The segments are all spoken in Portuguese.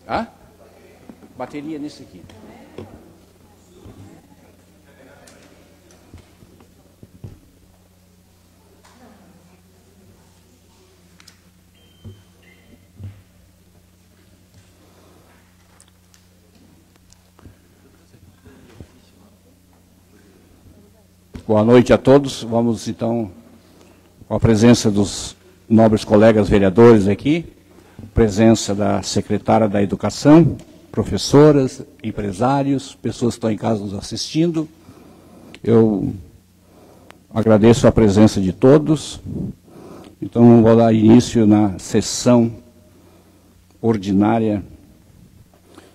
Ah? Bateria nesse aqui. Boa noite a todos. Vamos, então, com a presença dos nobres colegas vereadores aqui, presença da secretária da Educação, professoras, empresários, pessoas que estão em casa nos assistindo. Eu agradeço a presença de todos. Então, vou dar início na sessão ordinária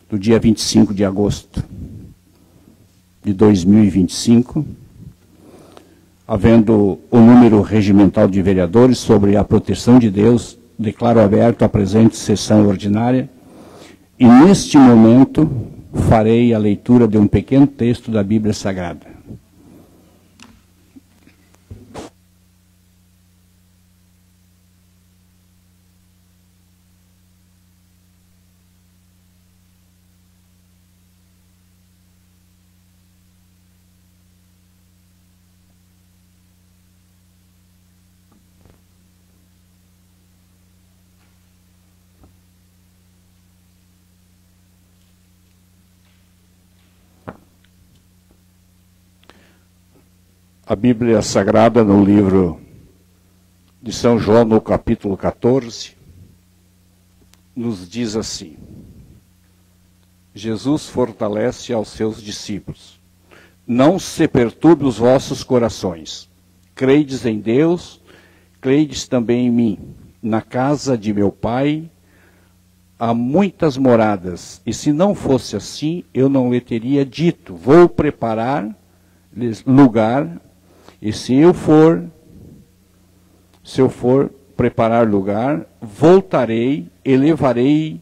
do dia 25 de agosto de 2025. Havendo o número regimental de vereadores sobre a proteção de Deus, declaro aberto a presente sessão ordinária e, neste momento, farei a leitura de um pequeno texto da Bíblia Sagrada. A Bíblia Sagrada, no livro de São João, no capítulo 14, nos diz assim: Jesus fortalece aos seus discípulos. Não se perturbe os vossos corações. Credes em Deus, credes também em mim. Na casa de meu Pai há muitas moradas, e se não fosse assim, eu não lhe teria dito: vou preparar-lhes lugar. E se eu for preparar lugar, voltarei e levarei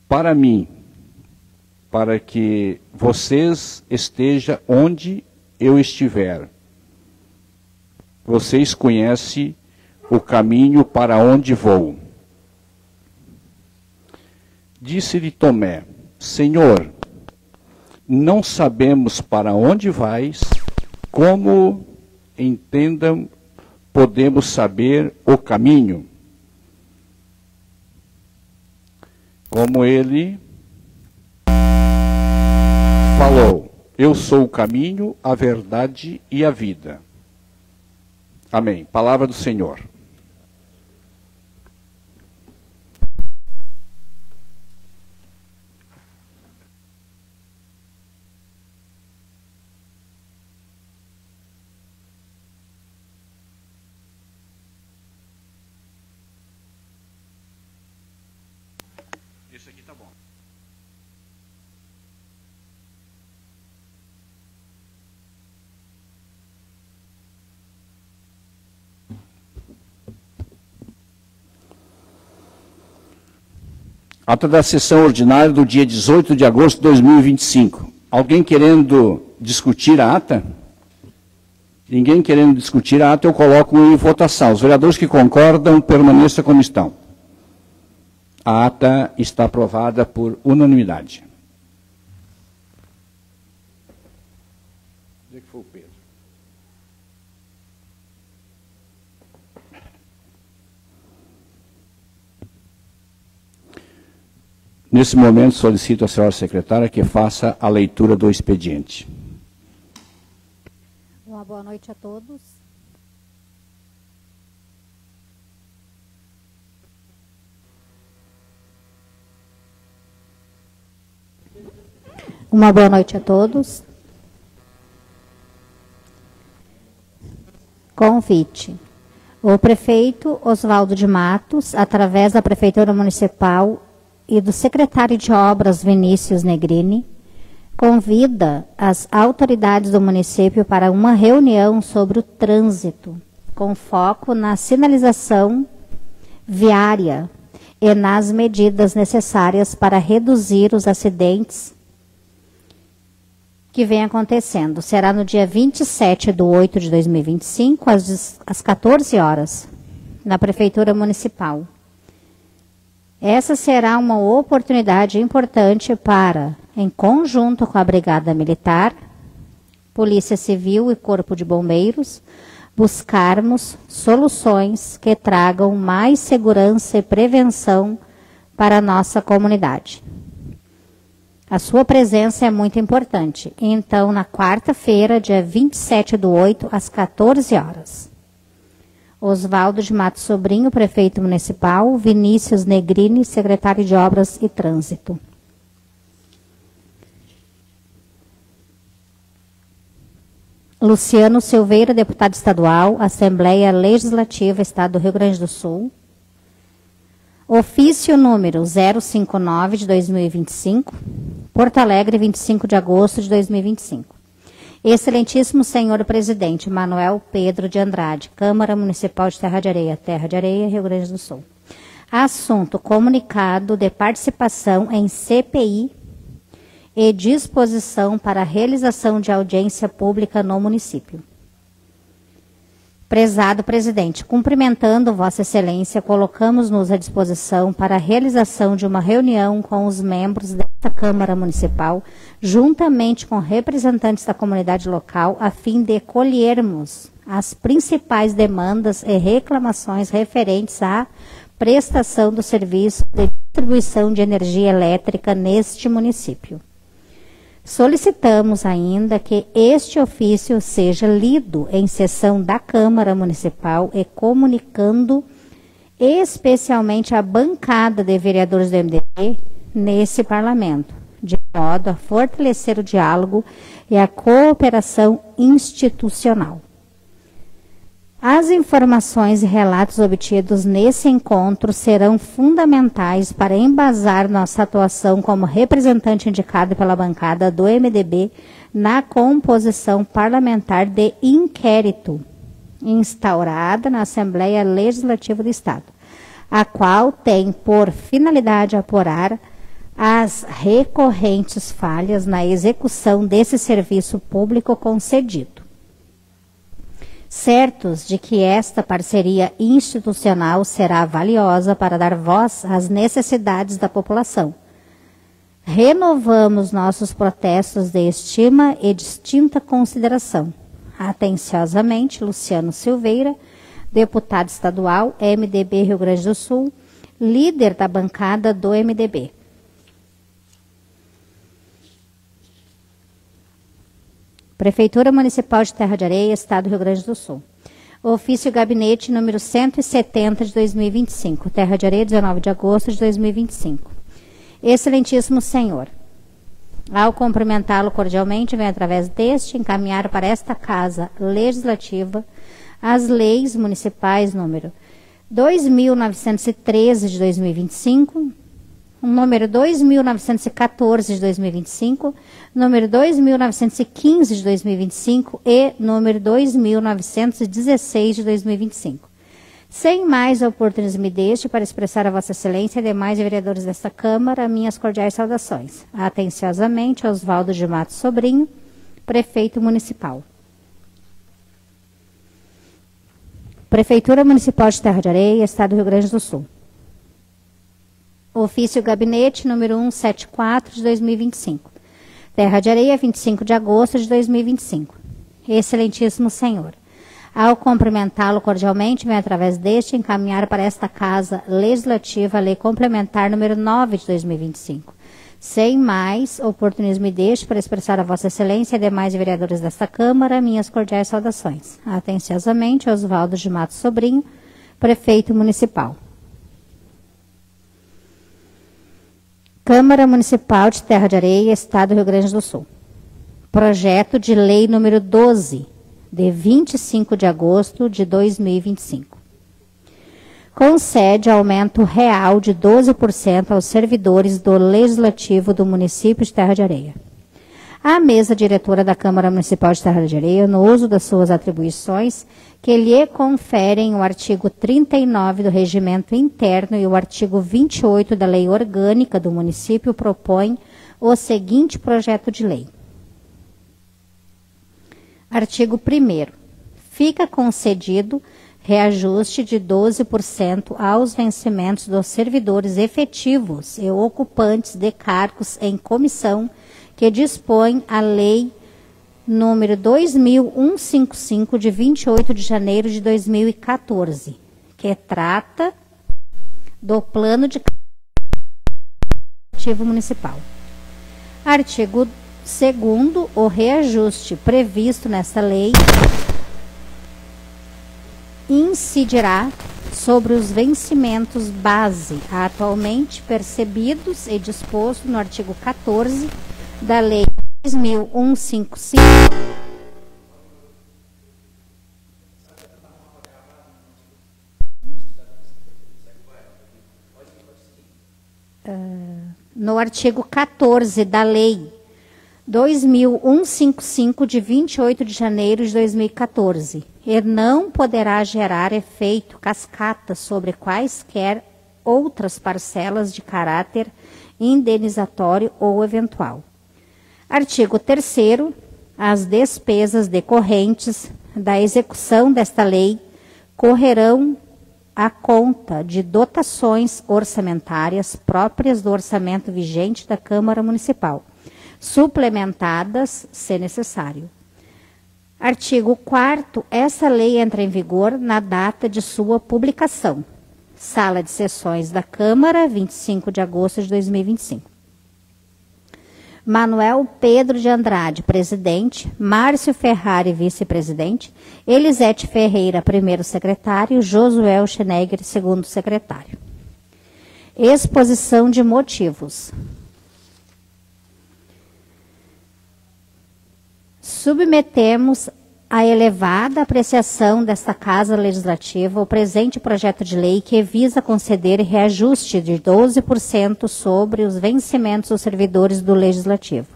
para mim, para que vocês estejam onde eu estiver. Vocês conhecem o caminho para onde vou. Disse-lhe Tomé: Senhor, não sabemos para onde vais, como entendam, podemos saber o caminho. Como ele falou: eu sou o caminho, a verdade e a vida. Amém. Palavra do Senhor. Isso aqui tá bom. Ata da sessão ordinária do dia 18 de agosto de 2025. Alguém querendo discutir a ata? Ninguém querendo discutir a ata, eu coloco em votação. Os vereadores que concordam, permaneçam como estão. A ata está aprovada por unanimidade. Onde é que foi o Pedro? Nesse momento, solicito à senhora secretária que faça a leitura do expediente. Uma boa noite a todos. Uma boa noite a todos. Convite. O prefeito Oswaldo de Matos, através da Prefeitura Municipal e do secretário de Obras Vinícius Negrini, convida as autoridades do município para uma reunião sobre o trânsito, com foco na sinalização viária e nas medidas necessárias para reduzir os acidentes que vem acontecendo. Será no dia 27/8 de 2025, às 14 horas, na Prefeitura Municipal. Essa será uma oportunidade importante para, em conjunto com a Brigada Militar, Polícia Civil e Corpo de Bombeiros, buscarmos soluções que tragam mais segurança e prevenção para a nossa comunidade. A sua presença é muito importante. Então, na quarta-feira, dia 27/8, às 14 horas. Oswaldo de Matos Sobrinho, prefeito municipal, Vinícius Negrini, secretário de Obras e Trânsito. Luciano Silveira, deputado estadual, Assembleia Legislativa, Estado do Rio Grande do Sul. Ofício número 059 de 2025, Porto Alegre, 25 de agosto de 2025. Excelentíssimo senhor presidente Manuel Pedro de Andrade, Câmara Municipal de Terra de Areia, Rio Grande do Sul. Assunto: comunicado de participação em CPI e disposição para a realização de audiência pública no município. Prezado presidente, cumprimentando Vossa Excelência, colocamos-nos à disposição para a realização de uma reunião com os membros desta Câmara Municipal, juntamente com representantes da comunidade local, a fim de colhermos as principais demandas e reclamações referentes à prestação do serviço de distribuição de energia elétrica neste município. Solicitamos ainda que este ofício seja lido em sessão da Câmara Municipal e comunicando especialmente a bancada de vereadores do MDB nesse parlamento, de modo a fortalecer o diálogo e a cooperação institucional. As informações e relatos obtidos nesse encontro serão fundamentais para embasar nossa atuação como representante indicado pela bancada do MDB na composição parlamentar de inquérito instaurada na Assembleia Legislativa do Estado, a qual tem por finalidade apurar as recorrentes falhas na execução desse serviço público concedido. Certos de que esta parceria institucional será valiosa para dar voz às necessidades da população. Renovamos nossos protestos de estima e distinta consideração. Atenciosamente, Luciano Silveira, deputado estadual, MDB Rio Grande do Sul, líder da bancada do MDB. Prefeitura Municipal de Terra de Areia, Estado do Rio Grande do Sul. Ofício Gabinete número 170 de 2025, Terra de Areia, 19 de agosto de 2025. Excelentíssimo senhor, ao cumprimentá-lo cordialmente, venho através deste encaminhar para esta Casa Legislativa as leis municipais número 2.913 de 2025, número 2.914 de 2025, número 2.915 de 2025 e número 2.916 de 2025. Sem mais oportunismo me deixe para expressar a Vossa Excelência e demais vereadores desta Câmara minhas cordiais saudações. Atenciosamente, Oswaldo de Matos Sobrinho, Prefeito Municipal. Prefeitura Municipal de Terra de Areia, Estado do Rio Grande do Sul. Ofício Gabinete número 174 de 2025. Terra de Areia, 25 de agosto de 2025. Excelentíssimo senhor, ao cumprimentá-lo cordialmente, venho através deste encaminhar para esta Casa Legislativa a Lei Complementar número 9 de 2025. Sem mais oportunismo me deixe para expressar a Vossa Excelência e demais vereadores desta Câmara minhas cordiais saudações. Atenciosamente, Oswaldo de Matos Sobrinho, Prefeito Municipal. Câmara Municipal de Terra de Areia, Estado do Rio Grande do Sul. Projeto de Lei número 12, de 25 de agosto de 2025. Concede aumento real de 12% aos servidores do Legislativo do município de Terra de Areia. A mesa diretora da Câmara Municipal de Terra de Areia, no uso das suas atribuições, que lhe conferem o artigo 39 do Regimento Interno e o artigo 28 da Lei Orgânica do município, propõe o seguinte projeto de lei. Artigo 1º. Fica concedido reajuste de 12% aos vencimentos dos servidores efetivos e ocupantes de cargos em comissão que dispõe a Lei número 2155, de 28 de janeiro de 2014, que trata do plano de ativo municipal. Artigo 2º, o reajuste previsto nesta lei incidirá sobre os vencimentos base atualmente percebidos e disposto no artigo 14 da Lei 2155. No artigo 14 da Lei 2155, de 28 de janeiro de 2014, e não poderá gerar efeito cascata sobre quaisquer outras parcelas de caráter indenizatório ou eventual. Artigo 3º, as despesas decorrentes da execução desta lei correrão à conta de dotações orçamentárias próprias do orçamento vigente da Câmara Municipal, suplementadas, se necessário. Artigo 4º, essa lei entra em vigor na data de sua publicação. Sala de Sessões da Câmara, 25 de agosto de 2025. Manuel Pedro de Andrade, presidente. Márcio Ferrari, vice-presidente. Elisete Ferreira, primeiro secretário. Josué Schnegger, segundo secretário. Exposição de motivos. Submetemos à elevada apreciação desta Casa Legislativa o presente projeto de lei que visa conceder reajuste de 12% sobre os vencimentos dos servidores do Legislativo.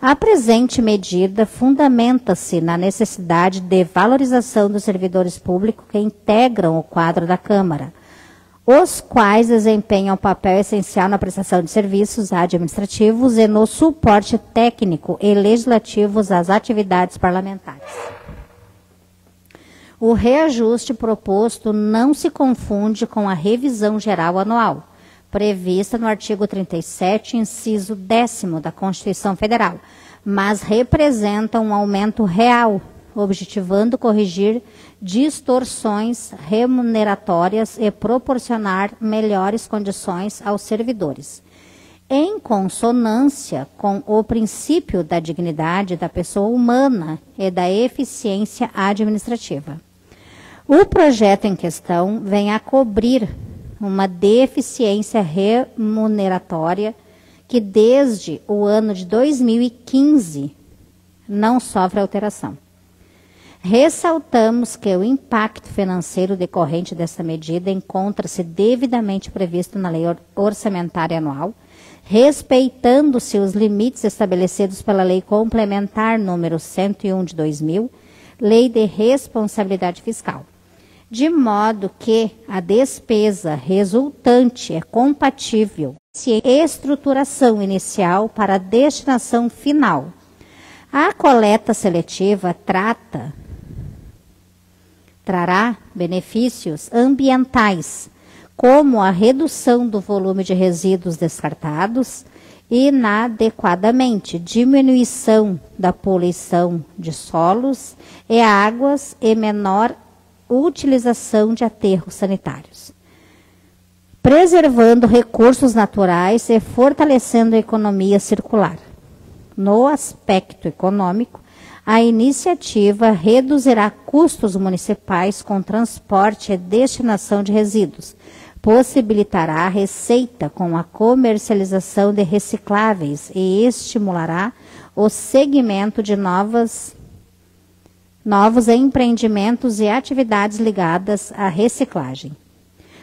A presente medida fundamenta-se na necessidade de valorização dos servidores públicos que integram o quadro da Câmara, os quais desempenham papel essencial na prestação de serviços administrativos e no suporte técnico e legislativos às atividades parlamentares. O reajuste proposto não se confunde com a revisão geral anual, prevista no artigo 37, inciso 10º da Constituição Federal, mas representa um aumento real, objetivando corrigir distorções remuneratórias e proporcionar melhores condições aos servidores, em consonância com o princípio da dignidade da pessoa humana e da eficiência administrativa. O projeto em questão vem a cobrir uma deficiência remuneratória que desde o ano de 2015 não sofre alteração. Ressaltamos que o impacto financeiro decorrente dessa medida encontra-se devidamente previsto na Lei Orçamentária Anual, respeitando-se os limites estabelecidos pela Lei Complementar número 101 de 2000, Lei de Responsabilidade Fiscal, de modo que a despesa resultante é compatível com a estruturação inicial para a destinação final. A coleta seletiva trará benefícios ambientais, como a redução do volume de resíduos descartados inadequadamente, diminuição da poluição de solos e águas e menor utilização de aterros sanitários, preservando recursos naturais e fortalecendo a economia circular. No aspecto econômico, a iniciativa reduzirá custos municipais com transporte e destinação de resíduos, possibilitará a receita com a comercialização de recicláveis e estimulará o segmento de novos empreendimentos e atividades ligadas à reciclagem.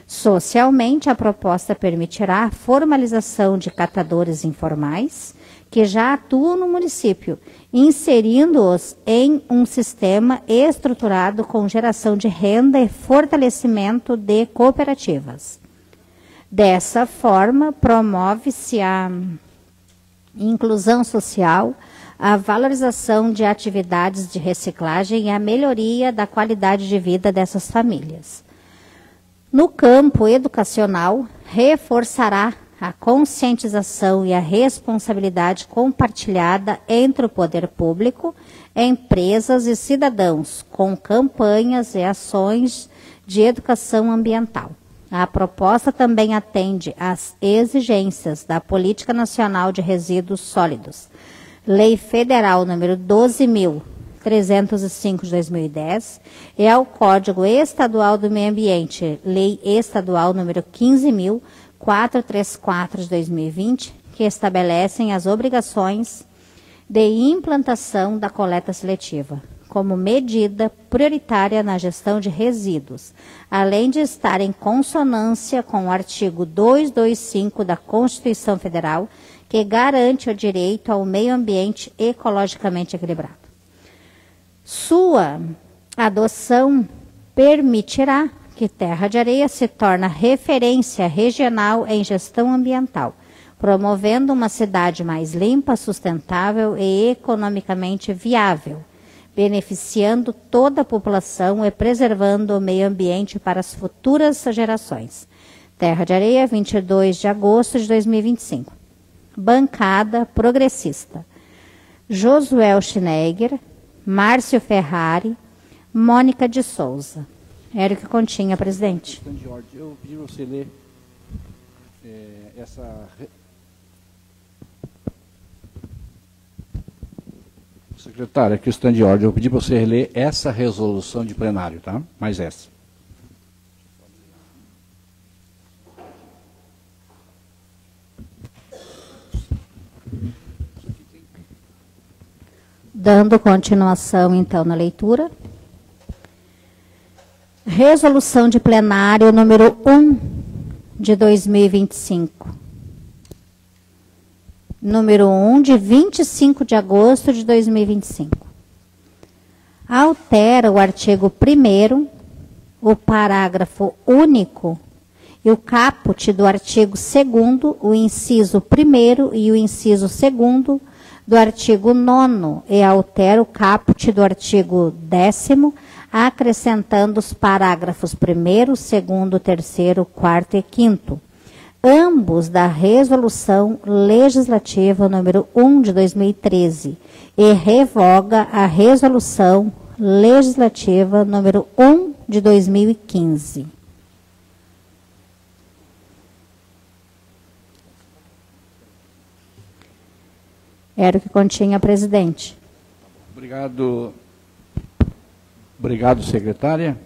Socialmente, a proposta permitirá a formalização de catadores informais que já atuam no município, inserindo-os em um sistema estruturado com geração de renda e fortalecimento de cooperativas. Dessa forma, promove-se a inclusão social, a valorização de atividades de reciclagem e a melhoria da qualidade de vida dessas famílias. No campo educacional, reforçará a conscientização e a responsabilidade compartilhada entre o poder público, empresas e cidadãos, com campanhas e ações de educação ambiental. A proposta também atende às exigências da Política Nacional de Resíduos Sólidos, Lei Federal número 12.305 de 2010, e ao Código Estadual do Meio Ambiente, Lei Estadual número 15.434 de 2020, que estabelecem as obrigações de implantação da coleta seletiva, como medida prioritária na gestão de resíduos, além de estar em consonância com o artigo 225 da Constituição Federal, que garante o direito ao meio ambiente ecologicamente equilibrado. Sua adoção permitirá que Terra de Areia se torne referência regional em gestão ambiental, promovendo uma cidade mais limpa, sustentável e economicamente viável, beneficiando toda a população e preservando o meio ambiente para as futuras gerações. Terra de Areia, 22 de agosto de 2025. Bancada progressista. Josué Schneiger, Márcio Ferrari, Mônica de Souza. Érico Continha, presidente. Eu pedi você ler essa... Secretária, questão de ordem, eu pedi para você ler essa resolução de plenário, tá? Mais essa. Dando continuação, então, na leitura. Resolução de plenário número 1 de 2025. Número 1 de 25 de agosto de 2025. Altera o artigo 1º, o parágrafo único e o caput do artigo 2º, o inciso 1º e o inciso 2º do artigo 9º e altera o caput do artigo 10º, acrescentando os parágrafos 1º, 2º, 3º, 4º e 5º. Ambos da Resolução Legislativa número 1 de 2013 e revoga a Resolução Legislativa número 1 de 2015. Era o que continha, presidente. Obrigado. Obrigado, secretária.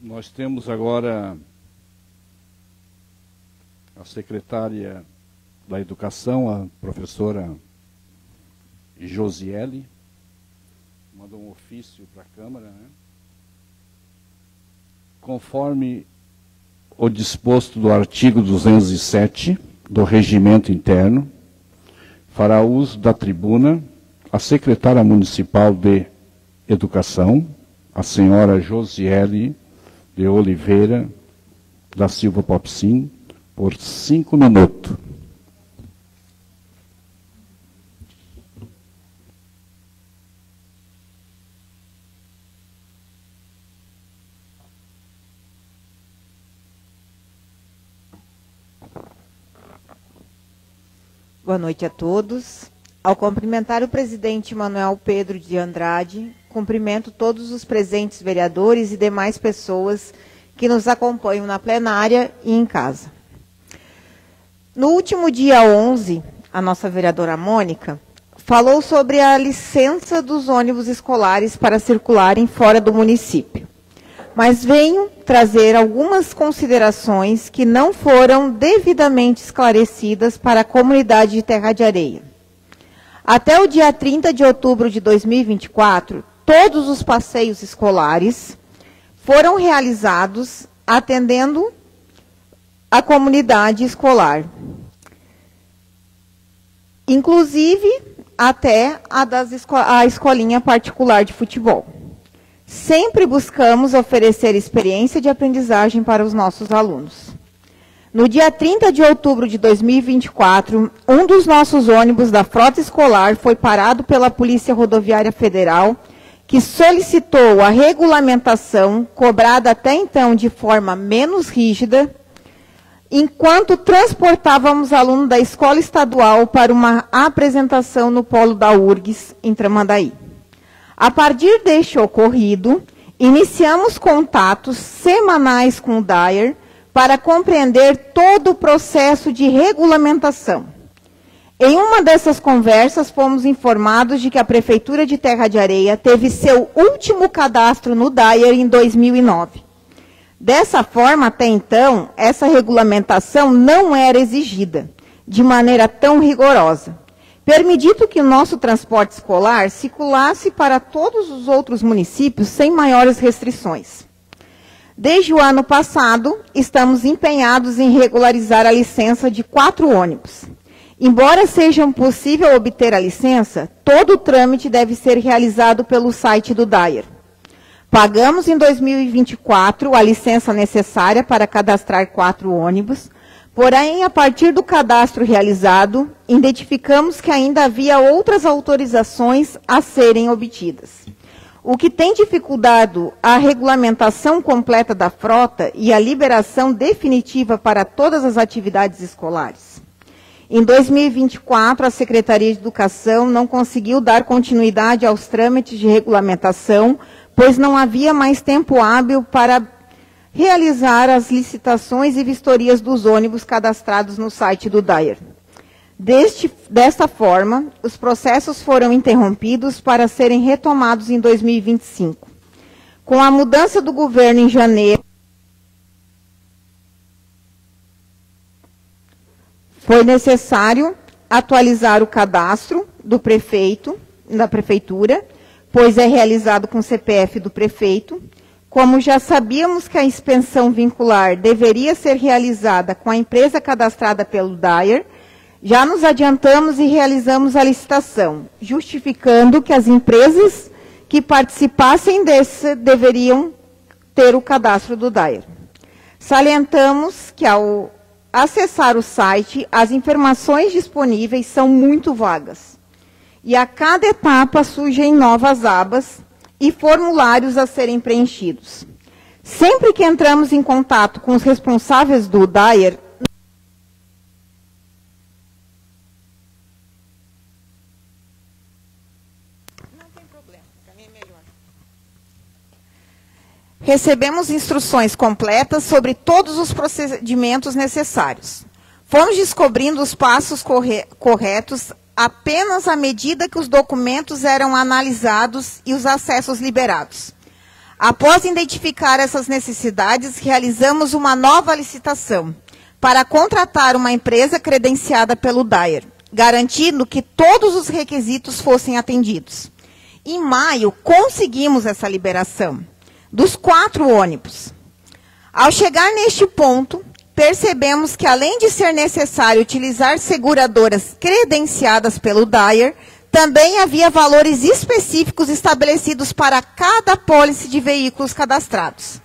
Nós temos agora a secretária da Educação, a professora Josiele, mandou um ofício para a Câmara, né? Conforme o disposto do artigo 207 do Regimento Interno, fará uso da tribuna a secretária municipal de Educação, a senhora Josiele de Oliveira da Silva Popsim, por 5 minutos. Boa noite a todos. Ao cumprimentar o presidente Manuel Pedro de Andrade, cumprimento todos os presentes vereadores e demais pessoas que nos acompanham na plenária e em casa. No último dia 11, a nossa vereadora Mônica falou sobre a licença dos ônibus escolares para circularem fora do município. Mas venho trazer algumas considerações que não foram devidamente esclarecidas para a comunidade de Terra de Areia. Até o dia 30 de outubro de 2024, todos os passeios escolares foram realizados atendendo a comunidade escolar, inclusive até a escolinha particular de futebol. Sempre buscamos oferecer experiência de aprendizagem para os nossos alunos. No dia 30 de outubro de 2024, um dos nossos ônibus da frota escolar foi parado pela Polícia Rodoviária Federal, que solicitou a regulamentação, cobrada até então de forma menos rígida, enquanto transportávamos aluno da escola estadual para uma apresentação no polo da URGS, em Tramandaí. A partir deste ocorrido, iniciamos contatos semanais com o DAER para compreender todo o processo de regulamentação. Em uma dessas conversas, fomos informados de que a Prefeitura de Terra de Areia teve seu último cadastro no DAER em 2009. Dessa forma, até então, essa regulamentação não era exigida de maneira tão rigorosa, permitindo que o nosso transporte escolar circulasse para todos os outros municípios sem maiores restrições. Desde o ano passado, estamos empenhados em regularizar a licença de 4 ônibus. Embora seja possível obter a licença, todo o trâmite deve ser realizado pelo site do DAER. Pagamos em 2024 a licença necessária para cadastrar 4 ônibus, porém, a partir do cadastro realizado, identificamos que ainda havia outras autorizações a serem obtidas, o que tem dificultado a regulamentação completa da frota e a liberação definitiva para todas as atividades escolares. Em 2024, a Secretaria de Educação não conseguiu dar continuidade aos trâmites de regulamentação, pois não havia mais tempo hábil para realizar as licitações e vistorias dos ônibus cadastrados no site do DAER. Desta forma, os processos foram interrompidos para serem retomados em 2025. Com a mudança do governo em janeiro, foi necessário atualizar o cadastro do prefeito, da prefeitura, pois é realizado com o CPF do prefeito. Como já sabíamos que a expensão vincular deveria ser realizada com a empresa cadastrada pelo DAER, já nos adiantamos e realizamos a licitação, justificando que as empresas que participassem desse deveriam ter o cadastro do DAER. Salientamos que, ao acessar o site, as informações disponíveis são muito vagas. E a cada etapa surgem novas abas e formulários a serem preenchidos. Sempre que entramos em contato com os responsáveis do DAER, recebemos instruções completas sobre todos os procedimentos necessários. Fomos descobrindo os passos corretos apenas à medida que os documentos eram analisados e os acessos liberados. Após identificar essas necessidades, realizamos uma nova licitação para contratar uma empresa credenciada pelo DAER, garantindo que todos os requisitos fossem atendidos. Em maio, conseguimos essa liberação dos 4 ônibus. Ao chegar neste ponto, percebemos que, além de ser necessário utilizar seguradoras credenciadas pelo DAER, também havia valores específicos estabelecidos para cada apólice de veículos cadastrados.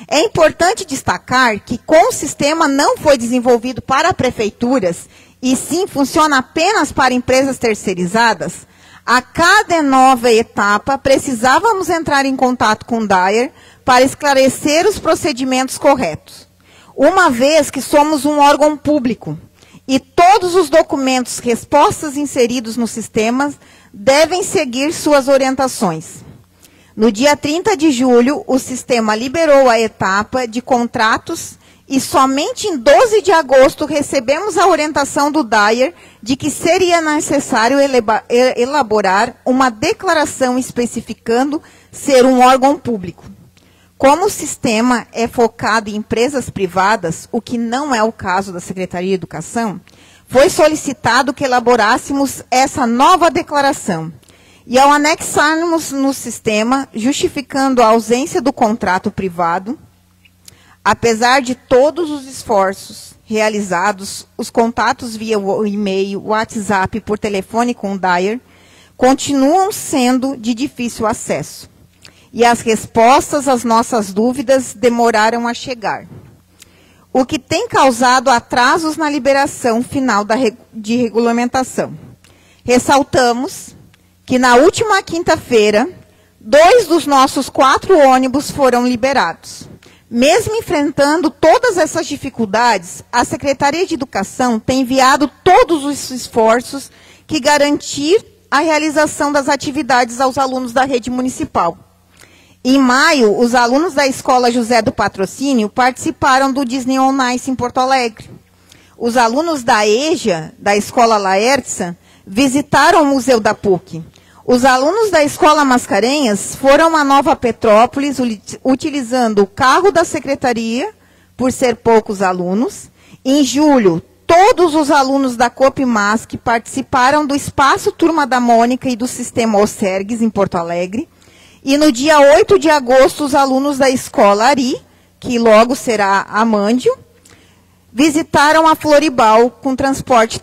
É importante destacar que, como o sistema não foi desenvolvido para prefeituras, e sim funciona apenas para empresas terceirizadas, a cada nova etapa, precisávamos entrar em contato com o DAER para esclarecer os procedimentos corretos. Uma vez que somos um órgão público e todos os documentos, respostas inseridos no sistema devem seguir suas orientações. No dia 30 de julho, o sistema liberou a etapa de contratos e somente em 12 de agosto recebemos a orientação do DAER de que seria necessário elaborar uma declaração especificando ser um órgão público. Como o sistema é focado em empresas privadas, o que não é o caso da Secretaria de Educação, foi solicitado que elaborássemos essa nova declaração. E ao anexarmos no sistema, justificando a ausência do contrato privado, apesar de todos os esforços realizados, os contatos via e-mail, WhatsApp, por telefone com o DAER, continuam sendo de difícil acesso. E as respostas às nossas dúvidas demoraram a chegar. o que tem causado atrasos na liberação final de regulamentação. Ressaltamos que na última quinta-feira, 2 dos nossos 4 ônibus foram liberados. Mesmo enfrentando todas essas dificuldades, a Secretaria de Educação tem enviado todos os esforços que garantir a realização das atividades aos alunos da rede municipal. Em maio, os alunos da Escola José do Patrocínio participaram do Disney on Ice em Porto Alegre. Os alunos da EJA, da Escola Laertsa, visitaram o Museu da PUC. Os alunos da Escola Mascarenhas foram a Nova Petrópolis utilizando o carro da secretaria, por ser poucos alunos. Em julho, todos os alunos da Copmasc participaram do Espaço Turma da Mônica e do Sistema Osergues em Porto Alegre. E no dia 8 de agosto, os alunos da Escola Ari, que logo será Amândio, visitaram a Floribal com transporte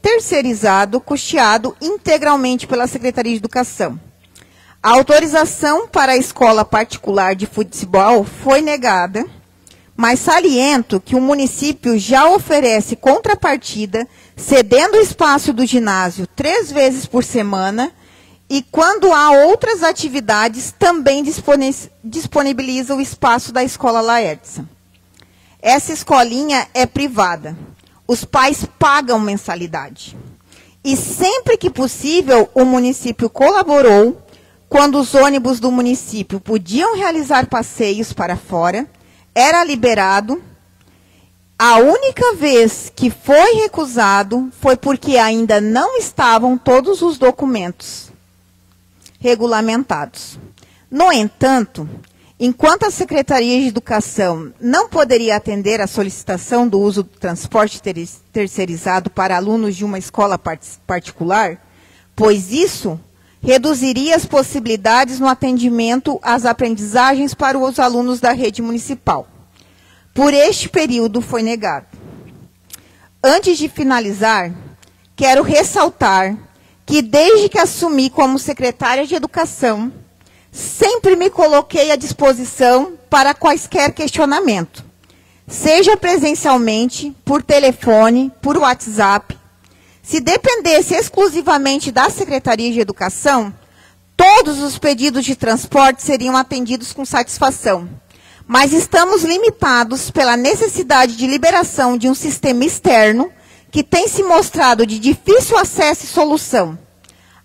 terceirizado, custeado integralmente pela Secretaria de Educação. A autorização para a escola particular de futebol foi negada, mas saliento que o município já oferece contrapartida, cedendo o espaço do ginásio 3 vezes por semana, e quando há outras atividades, também disponibiliza o espaço da Escola Laertsa. Essa escolinha é privada. Os pais pagam mensalidade. E sempre que possível, o município colaborou, quando os ônibus do município podiam realizar passeios para fora, era liberado. A única vez que foi recusado foi porque ainda não estavam todos os documentos regulamentados. No entanto, enquanto a Secretaria de Educação não poderia atender a solicitação do uso do transporte terceirizado para alunos de uma escola particular, pois isso reduziria as possibilidades no atendimento às aprendizagens para os alunos da rede municipal. Por este período foi negado. Antes de finalizar, quero ressaltar que desde que assumi como secretária de Educação, sempre me coloquei à disposição para quaisquer questionamento, seja presencialmente, por telefone, por WhatsApp. Se dependesse exclusivamente da Secretaria de Educação, todos os pedidos de transporte seriam atendidos com satisfação. Mas estamos limitados pela necessidade de liberação de um sistema externo que tem se mostrado de difícil acesso e solução.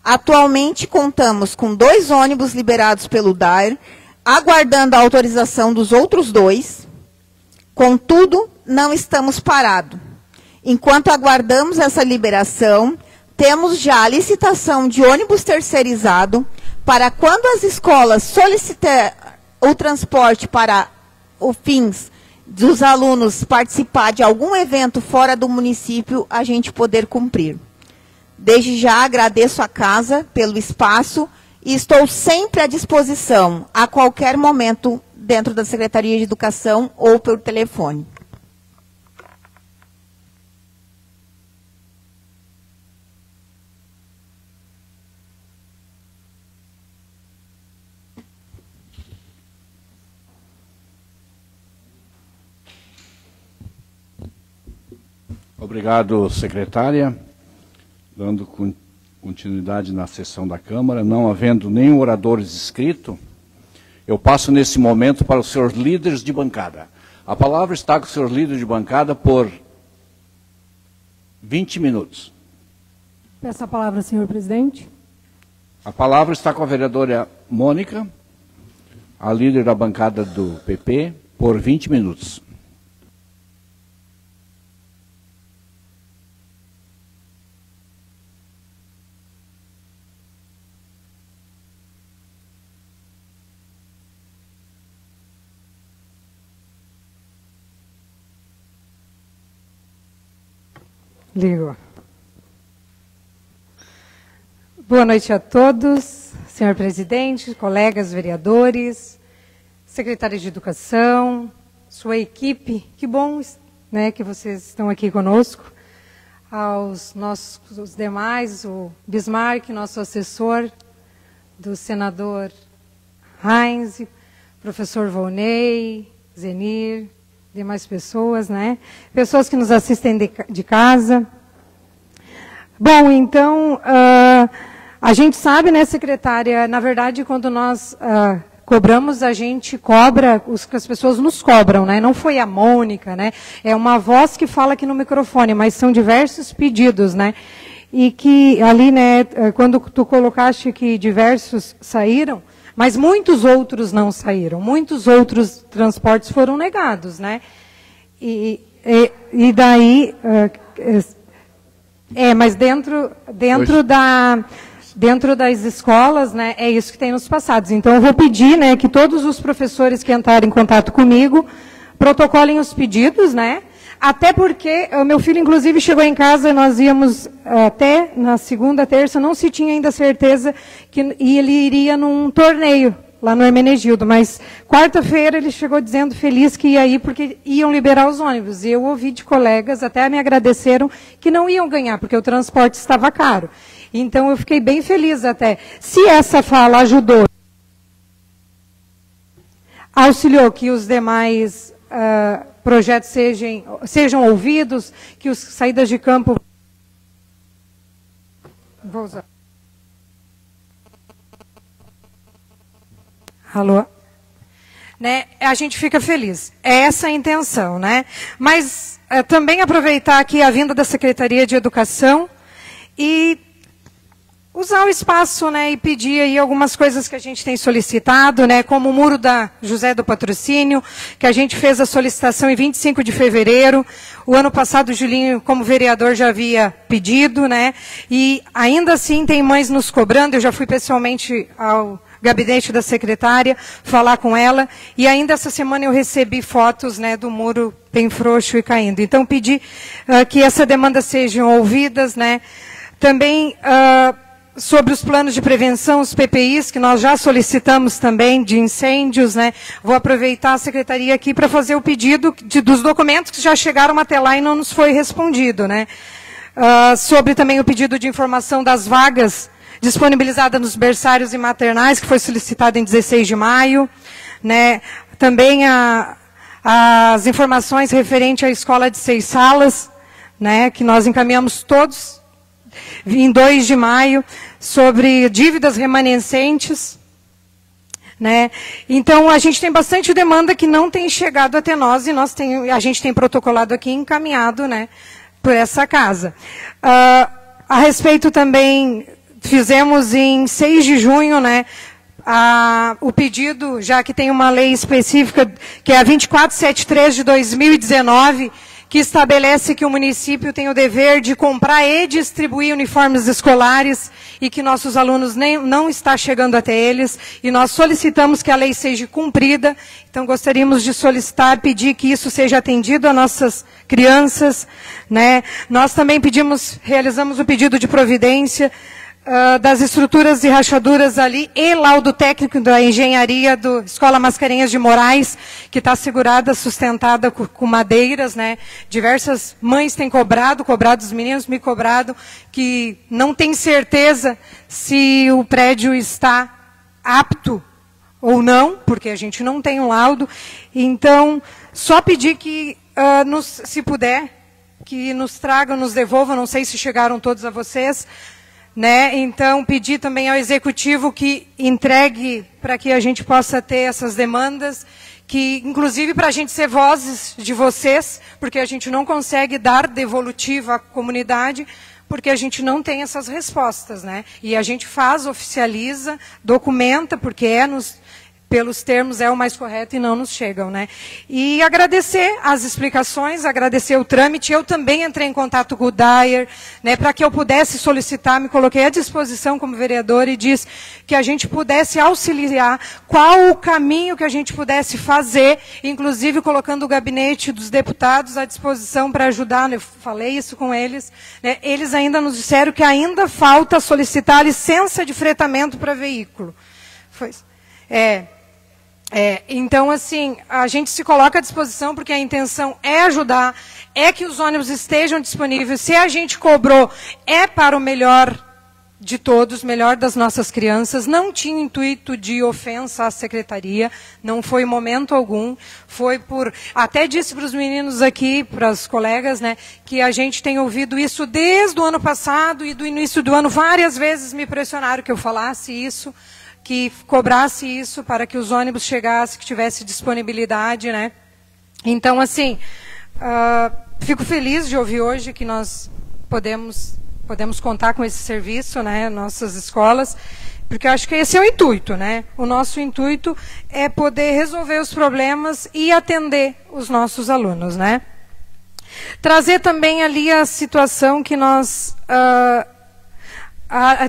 Atualmente, contamos com 2 ônibus liberados pelo DAER, aguardando a autorização dos outros 2. Contudo, não estamos parados. Enquanto aguardamos essa liberação, temos já a licitação de ônibus terceirizado para quando as escolas solicitarem o transporte para os fins dos alunos participar de algum evento fora do município, a gente poder cumprir. Desde já agradeço a casa pelo espaço e estou sempre à disposição, a qualquer momento, dentro da Secretaria de Educação ou pelo telefone. Obrigado, secretária. Dando continuidade na sessão da Câmara, não havendo nenhum orador inscrito, eu passo nesse momento para os senhores líderes de bancada. A palavra está com os senhores líderes de bancada por 20 minutos. Peço a palavra, senhor presidente. A palavra está com a vereadora Mônica, a líder da bancada do PP, por 20 minutos. Ligou. Boa noite a todos, senhor presidente, colegas vereadores, secretária de Educação, sua equipe, que bom, né, que vocês estão aqui conosco, aos nossos demais, o Bismarck, nosso assessor, do senador Heinz, professor Volney, Zenir, demais pessoas, né? Pessoas que nos assistem de casa. Bom, então, a gente sabe, né, secretária, na verdade, quando nós cobramos, a gente cobra, que as pessoas nos cobram, né? Não foi a Mônica, né? É uma voz que fala aqui no microfone, mas são diversos pedidos, né? E que ali, né, quando tu colocaste que diversos saíram, mas muitos outros não saíram, muitos outros transportes foram negados, né? E daí, mas dentro das escolas, né, é isso que tem nos passados. Então, eu vou pedir, né, que todos os professores que entrarem em contato comigo protocolem os pedidos, né? Até porque o meu filho, inclusive, chegou em casa, nós íamos até na segunda, terça, não se tinha ainda certeza que ele iria num torneio lá no Hermenegildo, mas quarta-feira ele chegou dizendo feliz que ia ir porque iam liberar os ônibus. E eu ouvi de colegas, até me agradeceram, que não iam ganhar, porque o transporte estava caro. Então, eu fiquei bem feliz até. Se essa fala ajudou, auxiliou que os demais projetos sejam ouvidos, que as saídas de campo... Vou usar. Alô? Né, a gente fica feliz. É essa a intenção, né? Mas também aproveitar aqui a vinda da Secretaria de Educação e usar o espaço, né, e pedir aí algumas coisas que a gente tem solicitado, né, como o muro da José do Patrocínio, que a gente fez a solicitação em 25 de fevereiro. O ano passado, o Julinho, como vereador, já havia pedido, né, e ainda assim tem mães nos cobrando. Eu já fui pessoalmente ao gabinete da secretária falar com ela, e ainda essa semana eu recebi fotos, né, do muro bem frouxo e caindo. Então, pedi que essa demanda sejam ouvidas, né, também... sobre os planos de prevenção, os PPIs, que nós já solicitamos também, de incêndios, né? Vou aproveitar a secretaria aqui para fazer o pedido dos documentos que já chegaram até lá e não nos foi respondido, né? Sobre também o pedido de informação das vagas disponibilizadas nos berçários e maternais, que foi solicitado em 16 de maio, né? Também as informações referentes à escola de 6 salas, né? Que nós encaminhamos todos em 2 de maio, sobre dívidas remanescentes, né? Então, a gente tem bastante demanda que não tem chegado até nós, e a gente tem protocolado aqui, encaminhado, né, por essa casa. A respeito também, fizemos em 6 de junho, né, o pedido, já que tem uma lei específica, que é a 2473 de 2019, que estabelece que o município tem o dever de comprar e distribuir uniformes escolares e que nossos alunos não está chegando até eles, e nós solicitamos que a lei seja cumprida. Então, gostaríamos de solicitar, pedir que isso seja atendido a nossas crianças, né? Nós também realizamos o pedido de providência das estruturas e rachaduras ali, e laudo técnico da engenharia do Escola Mascarenhas de Moraes, que está segurada, sustentada com madeiras, né? Diversas mães têm cobrado, os meninos me cobrado, que não tem certeza se o prédio está apto ou não, porque a gente não tem um laudo. Então, só pedir que, se puder, que nos tragam, nos devolvam, não sei se chegaram todos a vocês, né? Então, pedir também ao Executivo que entregue para que a gente possa ter essas demandas, que, inclusive, para a gente ser vozes de vocês, porque a gente não consegue dar devolutiva à comunidade, porque a gente não tem essas respostas, né? E a gente oficializa, documenta, porque pelos termos é o mais correto e não nos chegam, né? E agradecer as explicações, agradecer o trâmite. Eu também entrei em contato com o Dyer, né, para que eu pudesse solicitar, me coloquei à disposição como vereador e disse que a gente pudesse auxiliar, qual o caminho que a gente pudesse fazer, inclusive colocando o gabinete dos deputados à disposição para ajudar. Eu falei isso com eles, né? Eles ainda nos disseram que ainda falta solicitar a licença de fretamento para veículo. Então, assim, a gente se coloca à disposição porque a intenção é ajudar, é que os ônibus estejam disponíveis. Se a gente cobrou, é para o melhor de todos, melhor das nossas crianças. Não tinha intuito de ofensa à secretaria, não foi momento algum. Foi por... Até disse para os meninos aqui, para os colegas, né, que a gente tem ouvido isso desde o ano passado e do início do ano. Várias vezes me pressionaram que eu falasse isso, que cobrasse isso para que os ônibus chegassem, que tivesse disponibilidade, né. Então, assim, fico feliz de ouvir hoje que nós podemos contar com esse serviço, né, nossas escolas, porque eu acho que esse é o intuito, né? O nosso intuito é poder resolver os problemas e atender os nossos alunos, né? Trazer também ali a situação que nós...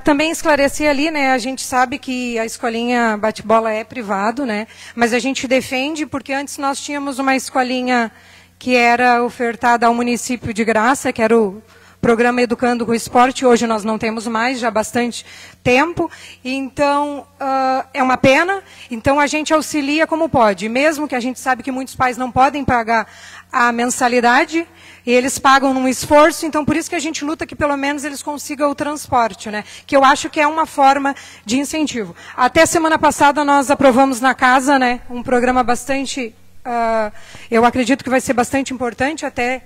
também esclarecer ali, né? A gente sabe que a escolinha bate-bola é privado, né? Mas a gente defende, porque antes nós tínhamos uma escolinha que era ofertada ao município de graça, que era o Programa Educando com Esporte. Hoje nós não temos mais, já há bastante tempo. Então, é uma pena. Então, a gente auxilia como pode. Mesmo que a gente sabe que muitos pais não podem pagar a mensalidade, e eles pagam num esforço, então por isso que a gente luta que pelo menos eles consigam o transporte, né? Que eu acho que é uma forma de incentivo. Até semana passada nós aprovamos na casa, né, um programa bastante... eu acredito que vai ser bastante importante, até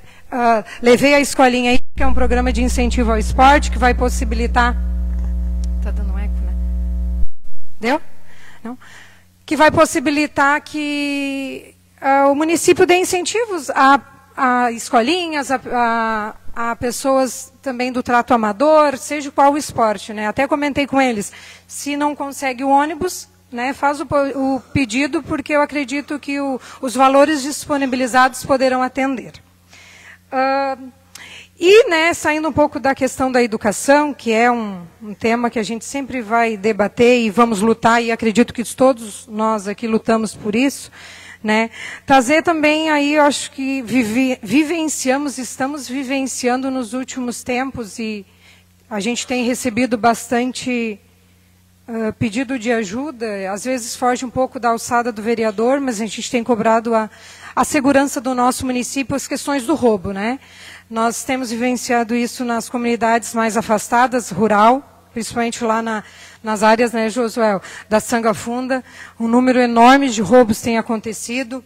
levei a escolinha aí, que é um programa de incentivo ao esporte, que vai possibilitar... Está dando eco, né? Deu? Não? Que vai possibilitar que o município dê incentivos a escolinhas, a pessoas também do trato amador, seja qual o esporte, né? Até comentei com eles, se não consegue o ônibus, né, faz o pedido, porque eu acredito que os valores disponibilizados poderão atender. E, né, saindo um pouco da questão da educação, que é um tema que a gente sempre vai debater e vamos lutar, e acredito que todos nós aqui lutamos por isso, né, trazer também aí, eu acho que estamos vivenciando nos últimos tempos, e a gente tem recebido bastante... pedido de ajuda, às vezes foge um pouco da alçada do vereador, mas a gente tem cobrado a segurança do nosso município, as questões do roubo, né? Nós temos vivenciado isso nas comunidades mais afastadas, rural, principalmente lá nas áreas, né, Josué, da Sanga Funda. Um número enorme de roubos tem acontecido.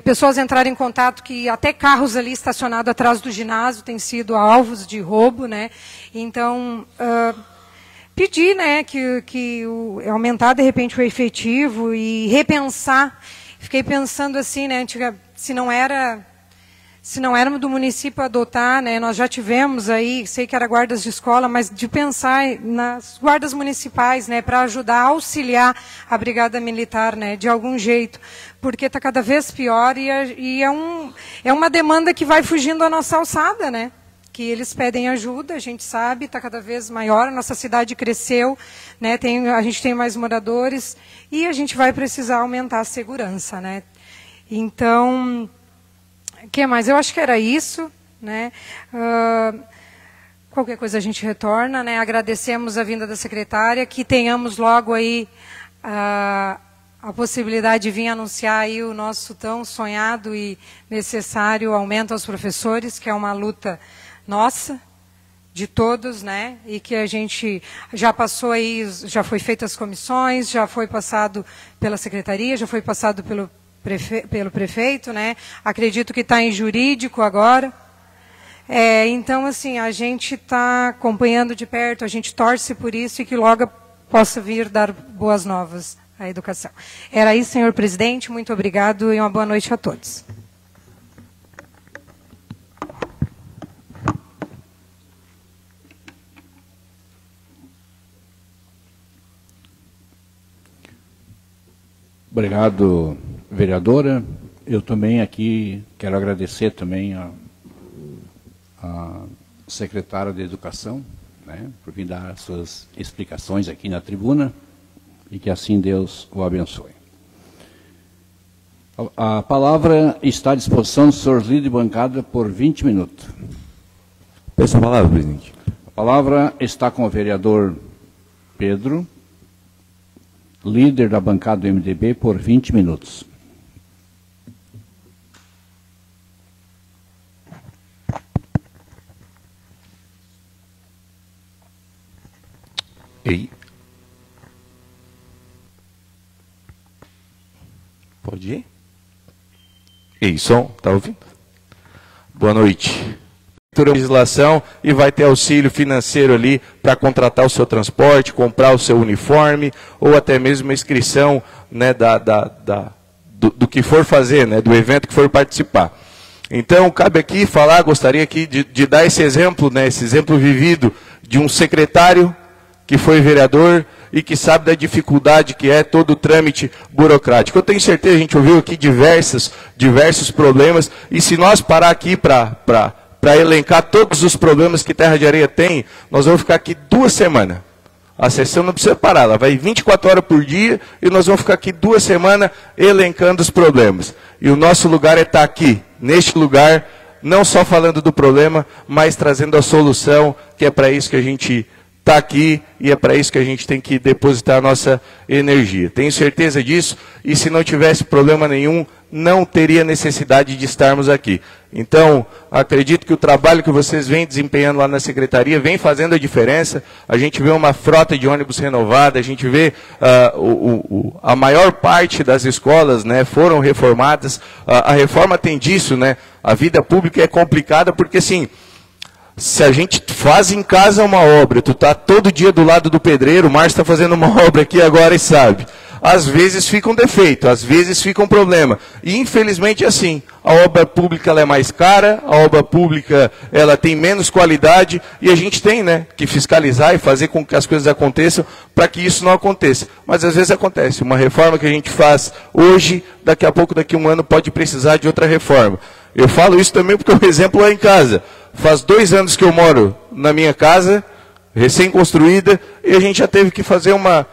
Pessoas entraram em contato que até carros ali estacionados atrás do ginásio têm sido alvos de roubo, né? Então... pedir, né, que aumentar de repente o efetivo e repensar. Fiquei pensando assim, né, se não era do município adotar, né, nós já tivemos aí, sei que era guardas de escola, mas de pensar nas guardas municipais, né, para ajudar, auxiliar a brigada militar, né, de algum jeito, porque está cada vez pior e é uma demanda que vai fugindo à nossa alçada, né? Que eles pedem ajuda, a gente sabe, está cada vez maior, a nossa cidade cresceu, né, a gente tem mais moradores e a gente vai precisar aumentar a segurança, né. Então, o que mais? Eu acho que era isso, né. Qualquer coisa a gente retorna, né, agradecemos a vinda da secretária, que tenhamos logo aí a possibilidade de vir anunciar aí o nosso tão sonhado e necessário aumento aos professores, que é uma luta nossa, de todos, né? E que a gente já passou aí, já foi feitas as comissões, já foi passado pela secretaria, já foi passado pelo prefeito, né? Acredito que está em jurídico agora. Então, assim, a gente está acompanhando de perto, a gente torce por isso e que logo possa vir dar boas novas à educação. Era isso, senhor presidente, muito obrigado e uma boa noite a todos. Obrigado, vereadora. Eu também aqui quero agradecer também a secretária de Educação, né, por vir dar suas explicações aqui na tribuna e que assim Deus o abençoe. A palavra está à disposição do senhor líder de bancada por 20 minutos. Peço a palavra, presidente. A palavra está com o vereador Pedro, líder da bancada do MDB, por 20 minutos. Ei. Pode ir? Ei, som, tá ouvindo? Boa noite. Legislação e vai ter auxílio financeiro ali para contratar o seu transporte, comprar o seu uniforme ou até mesmo a inscrição, né, do que for fazer, né, do evento que for participar. Então, cabe aqui falar, gostaria aqui de dar esse exemplo, né, esse exemplo vivido de um secretário que foi vereador e que sabe da dificuldade que é todo o trâmite burocrático. Eu tenho certeza, a gente ouviu aqui diversos problemas, e se nós parar aqui para elencar todos os problemas que Terra de Areia tem, nós vamos ficar aqui 2 semanas. A sessão não precisa parar, ela vai 24 horas por dia, e nós vamos ficar aqui 2 semanas elencando os problemas. E o nosso lugar é estar aqui, neste lugar, não só falando do problema, mas trazendo a solução, que é para isso que a gente está aqui e é para isso que a gente tem que depositar a nossa energia. Tenho certeza disso, e se não tivesse problema nenhum, não teria necessidade de estarmos aqui. Então, acredito que o trabalho que vocês vêm desempenhando lá na secretaria vem fazendo a diferença. A gente vê uma frota de ônibus renovada, a gente vê a maior parte das escolas, né, foram reformadas. A reforma tem disso, né? A vida pública é complicada porque, assim, se a gente faz em casa uma obra, tu está todo dia do lado do pedreiro, o Márcio está fazendo uma obra aqui agora e sabe. Às vezes fica um defeito, às vezes fica um problema. E infelizmente é assim, a obra pública ela é mais cara, a obra pública ela tem menos qualidade, e a gente tem, né, que fiscalizar e fazer com que as coisas aconteçam para que isso não aconteça. Mas às vezes acontece, uma reforma que a gente faz hoje, daqui a pouco, daqui a um ano, pode precisar de outra reforma. Eu falo isso também porque o exemplo é em casa. Faz 2 anos que eu moro na minha casa, recém-construída, e a gente já teve que fazer uma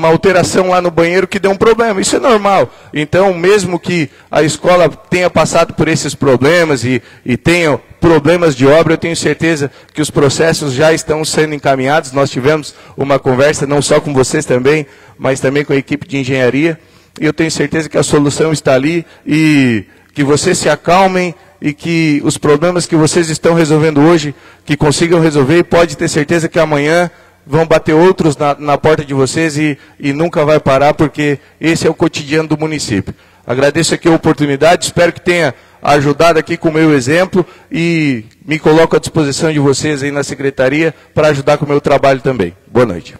alteração lá no banheiro que deu um problema. Isso é normal. Então, mesmo que a escola tenha passado por esses problemas e tenha problemas de obra, eu tenho certeza que os processos já estão sendo encaminhados. Nós tivemos uma conversa, não só com vocês também, mas também com a equipe de engenharia, e eu tenho certeza que a solução está ali, e que vocês se acalmem, e que os problemas que vocês estão resolvendo hoje, que consigam resolver, e pode ter certeza que amanhã vão bater outros na porta de vocês e nunca vai parar, porque esse é o cotidiano do município. Agradeço aqui a oportunidade, espero que tenha ajudado aqui com o meu exemplo, e me coloco à disposição de vocês aí na secretaria para ajudar com o meu trabalho também. Boa noite.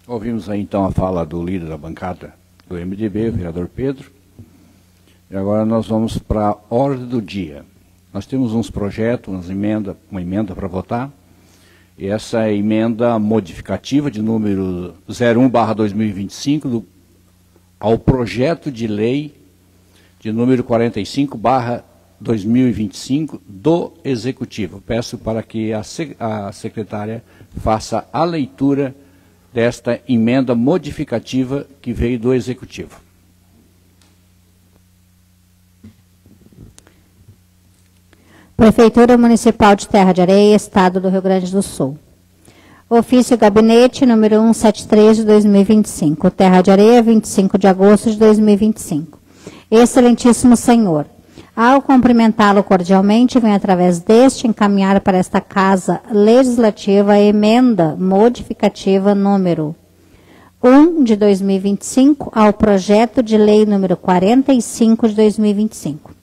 Ouvimos aí então a fala do líder da bancada do MDB, o vereador Pedro. E agora nós vamos para a ordem do dia. Nós temos uns projetos, uma emenda para votar. E essa é a emenda modificativa de número 01/2025 ao projeto de lei de número 45/2025 do Executivo. Peço para que a secretária faça a leitura desta emenda modificativa que veio do Executivo. Prefeitura Municipal de Terra de Areia, Estado do Rio Grande do Sul. Ofício Gabinete número 173 de 2025, Terra de Areia, 25 de agosto de 2025. Excelentíssimo Senhor, ao cumprimentá-lo cordialmente, venho através deste encaminhar para esta Casa Legislativa a emenda modificativa número 1 de 2025 ao projeto de lei número 45 de 2025.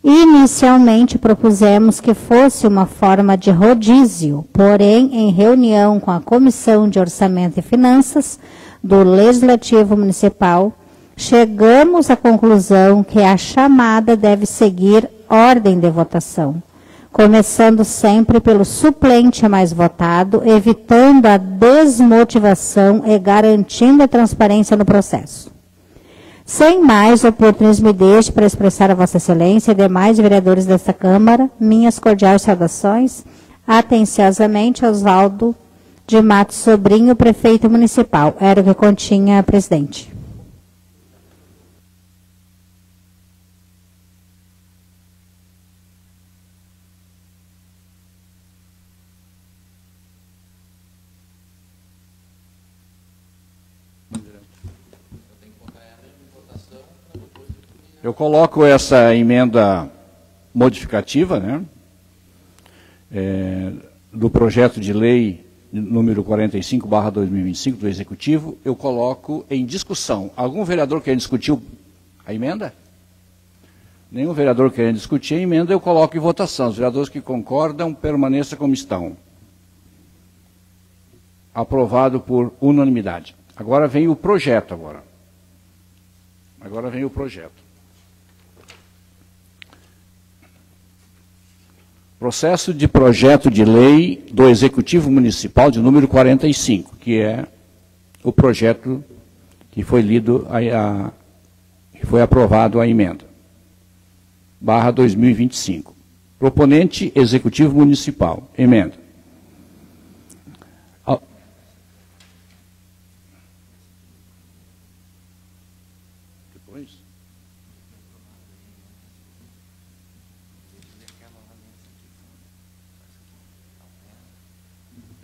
Inicialmente propusemos que fosse uma forma de rodízio, porém, em reunião com a Comissão de Orçamento e Finanças do Legislativo Municipal, chegamos à conclusão que a chamada deve seguir ordem de votação, começando sempre pelo suplente mais votado, evitando a desmotivação e garantindo a transparência no processo. Sem mais, oportunismo me deixe para expressar a Vossa Excelência e demais vereadores desta Câmara minhas cordiais saudações. Atenciosamente, Oswaldo de Matos Sobrinho, prefeito municipal. Era o que continha, presidente. Eu coloco essa emenda modificativa, né, do projeto de lei número 45/2025 do Executivo, eu coloco em discussão. Algum vereador quer discutir a emenda? Nenhum vereador quer discutir a emenda, eu coloco em votação. Os vereadores que concordam, permaneçam como estão. Aprovado por unanimidade. Agora vem o projeto agora. Agora vem o projeto. Processo de projeto de lei do Executivo Municipal de número 45, que é o projeto que foi lido, que foi aprovado a emenda, /2025. Proponente, Executivo Municipal. Emenda. Depois.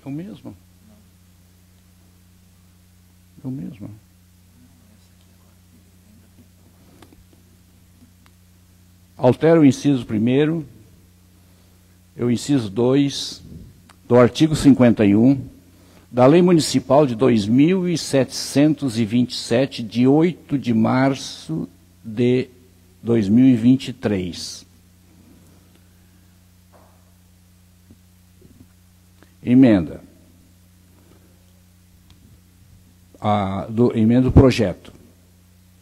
É o mesmo. É o mesmo. Altera o inciso 1º, o inciso 2, do artigo 51, da Lei Municipal de 2.727, de 8 de março de 2023. Emenda. Emenda do projeto.